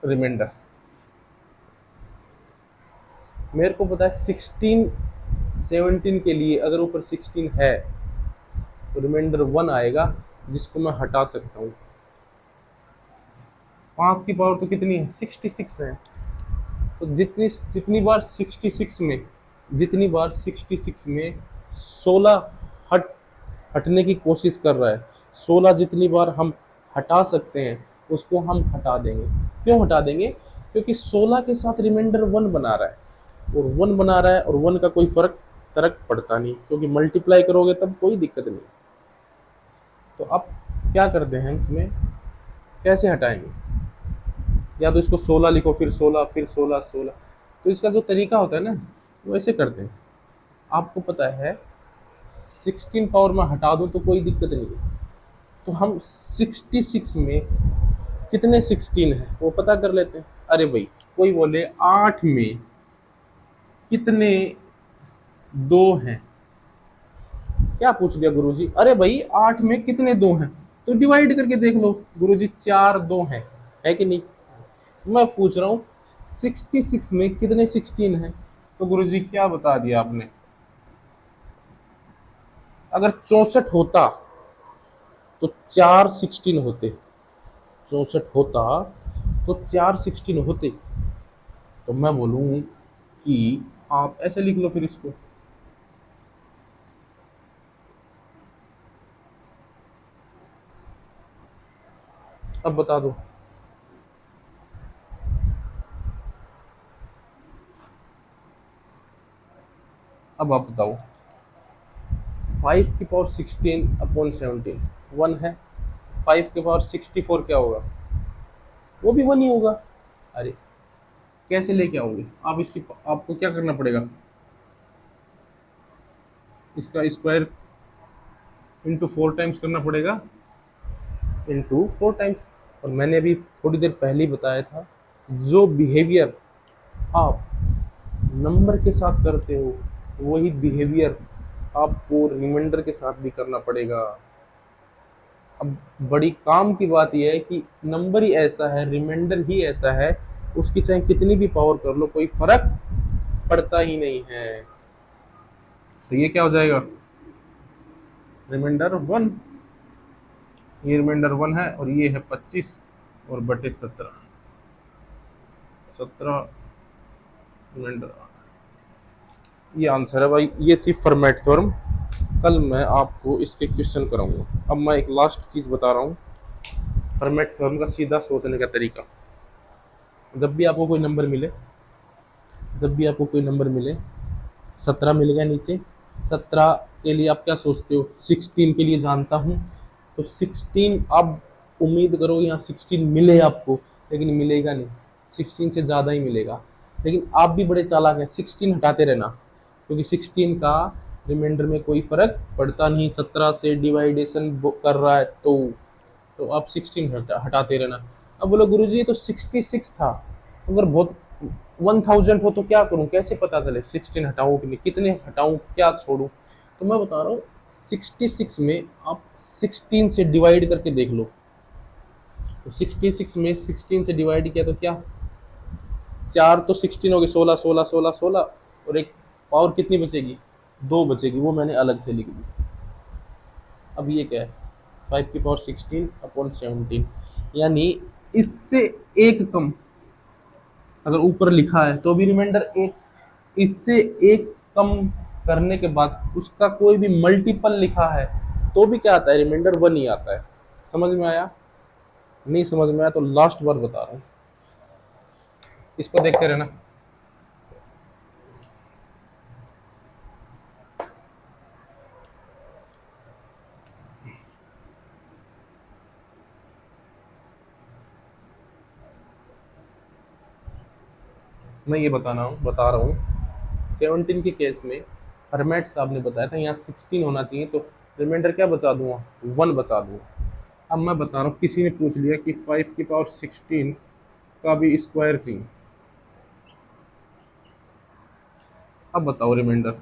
Speaker 1: रिमाइंडर, मेरे को पता है 16 17 के लिए अगर ऊपर 16 है तो रिमाइंडर 1 आएगा, जिसको मैं हटा सकता हूँ। 5 की पावर तो कितनी है 66 है, तो जितनी जितनी बार 66 में, जितनी बार 66 में 16 हट हटने की कोशिश कर रहा है, 16 जितनी बार हम हटा सकते हैं उसको हम हटा देंगे। क्यों हटा देंगे? क्योंकि 16 के साथ रिमाइंडर 1 बना रहा है, और 1 बना रहा है और 1 का कोई फर्क पड़ता नहीं, क्योंकि मल्टीप्लाई करोगे तब कोई दिक्कत नहीं। तो अब क्या करते हैं इसमें, कैसे हटाएंगे? या तो इसको 16 लिखो, फिर 16, फिर 16 16। तो इसका जो तरीका होता है ना, वो ऐसे करते हैं। आपको पता है 16 पावर में हटा दूं तो कोई दिक्कत नहीं है, तो हम 66 में कितने 16 है वो पता कर लेते हैं। अरे भाई कोई बोले 8 में कितने 2 हैं, क्या पूछ लिया गुरुजी? अरे भाई 8 में कितने 2 हैं, तो डिवाइड करके देख लो गुरुजी, 4 2 हैं, है कि नहीं? मैं पूछ रहा हूँ 66 में कितने 16 हैं, तो गुरुजी क्या बता दिया आपने? अगर 64 होता तो 4 16 होते, 64 होता तो 4 16 होते। तो मैं बोलूं कि आप ऐसे लिख लो फिर इसको, अब बता दो। अब आप बताओ 5 की पावर 16/17 1 है, 5 की पावर 64 क्या होगा? वो भी 1 ही होगा। अरे कैसे लेके आओगे आप? इसकी आपको क्या करना पड़ेगा, इसका स्क्वायर इंटू 4 टाइम्स करना पड़ेगा, इंटू 4 टाइम्स। और मैंने अभी थोड़ी देर पहले ही बताया था, जो बिहेवियर आप नंबर के साथ करते हो वही बिहेवियर आपको रिमाइंडर के साथ भी करना पड़ेगा। अब बड़ी काम की बात यह है कि नंबर ही ऐसा है, रिमाइंडर ही ऐसा है, उसकी चाहे कितनी भी पावर कर लो कोई फर्क पड़ता ही नहीं है। तो ये क्या हो जाएगा, रिमाइंडर 1, ये रिमाइंडर 1 है और ये है 25 और बटे 17 रिमाइंडर। ये आंसर है भाई, ये थी फॉर्मेट थ्योरम। कल मैं आपको इसके क्वेश्चन कराऊंगा। अब मैं एक लास्ट चीज़ बता रहा हूँ, फॉर्मेट थ्योरम का सीधा सोचने का तरीका। जब भी आपको कोई नंबर मिले, जब भी आपको कोई नंबर मिले, 17 मिल गया नीचे, 17 के लिए आप क्या सोचते हो? 16 के लिए जानता हूँ, तो 16 आप उम्मीद करो यहाँ 16 मिले आपको, लेकिन मिलेगा नहीं, 16 से ज़्यादा ही मिलेगा। लेकिन आप भी बड़े चालाक हैं, 16 हटाते रहना, क्योंकि 16 का रिमाइंडर में कोई फर्क पड़ता नहीं, 17 से डिवाइडेशन कर रहा है, तो आप 16 हटाते रहना। अब बोलो गुरुजी ये तो 66 था, अगर बहुत 1000 हो तो क्या करूं, कैसे पता चले 16 हटाऊं कि नहीं, कितने हटाऊं, क्या छोड़ूं? तो मैं बता रहा हूँ 66 में आप 16 से डिवाइड करके देख लो। तो 66 में 16 से डिवाइड किया तो क्या, 4 तो 16 हो गए, 16 16 16 16, और एक पावर कितनी बचेगी, 2 बचेगी, वो मैंने अलग से लिख दी। अब ये क्या है, 5 की पावर 16 अपॉन 17, यानी इससे एक कम अगर ऊपर लिखा है तो भी रिमाइंडर एक, इससे एक कम करने के बाद उसका कोई भी मल्टीपल लिखा है तो भी क्या आता है, रिमाइंडर 1 ही आता है। समझ में आया? नहीं समझ में आया तो लास्ट बार बता रहा हूँ, इसको देखते रहना। मैं ये बता रहा हूँ 17 के केस में हरमेट साहब ने बताया था यहाँ 16 होना चाहिए, तो रिमाइंडर क्या बचा दूंगा, 1 बचा दूंगा। अब मैं बता रहा हूँ, किसी ने पूछ लिया कि 5 की पावर 16 का भी स्क्वायर चाहिए। अब बताओ रिमाइंडर,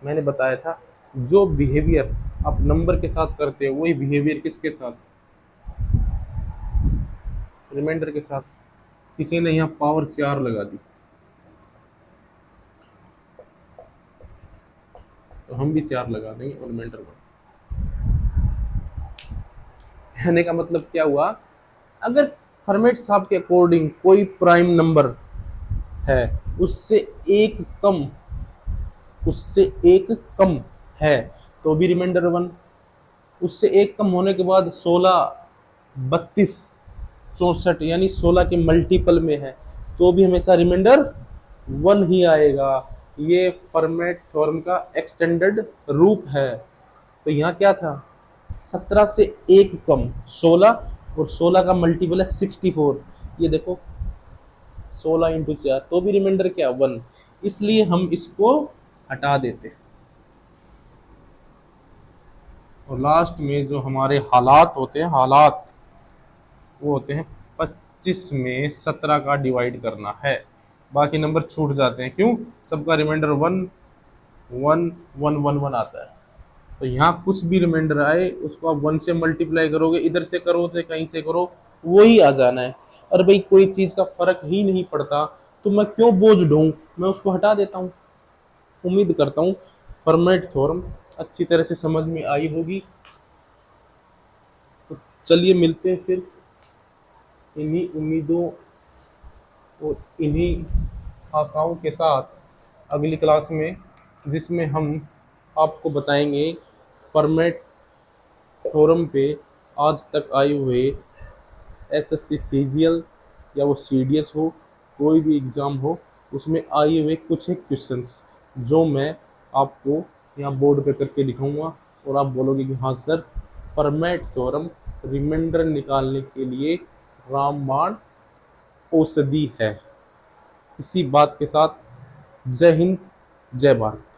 Speaker 1: मैंने बताया था जो बिहेवियर आप नंबर के साथ करते हो वही बिहेवियर किसके साथ, रिमाइंडर के साथ। किसी ने यहाँ पावर 4 लगा दी तो हम भी 4 लगा देंगे और रिमाइंडर में। कहने का मतलब क्या हुआ, अगर हरमेट साहब के अकॉर्डिंग कोई प्राइम नंबर है उससे एक कम, उससे एक कम है तो भी रिमाइंडर 1, उससे एक कम होने के बाद 16 32 64 यानी 16 के मल्टीपल में है तो भी हमेशा रिमाइंडर 1 ही आएगा। ये फर्मेट थ्योरम का एक्सटेंडेड रूप है। तो यहाँ क्या था, 17 से एक कम 16 और 16 का मल्टीपल है 64, ये देखो 16 इंटू 4 तो भी रिमाइंडर क्या, 1, इसलिए हम इसको हटा देते। और लास्ट में जो हमारे हालात होते हैं, हालात वो होते हैं 25 में 17 का डिवाइड करना है, बाकी नंबर छूट जाते हैं। क्यों, सबका रिमाइंडर 1 1 1 1 1 आता है। तो यहाँ कुछ भी रिमाइंडर आए उसको आप 1 से मल्टीप्लाई करोगे, इधर से करो चाहे कहीं से करो वही आ जाना है। और भाई कोई चीज़ का फर्क ही नहीं पड़ता तो मैं क्यों बोझ ढूंढूं, मैं उसको हटा देता हूँ। उम्मीद करता हूँ फर्मेट थ्योरम अच्छी तरह से समझ में आई होगी। तो चलिए मिलते हैं फिर इन्हीं उम्मीदों और इन्हीं आशाओं के साथ अगली क्लास में, जिसमें हम आपको बताएंगे फर्मेट थ्योरम पे आज तक आए हुए एसएससी सीजीएल या वो सीडीएस हो, कोई भी एग्ज़ाम हो, उसमें आए हुए कुछ एक क्वेश्चंस जो मैं आपको यहाँ बोर्ड पे करके दिखाऊंगा और आप बोलोगे कि हाँ सर फर्मेट थ्योरम रिमाइंडर निकालने के लिए रामबाण औषधि है। इसी बात के साथ जय हिंद, जय भारत।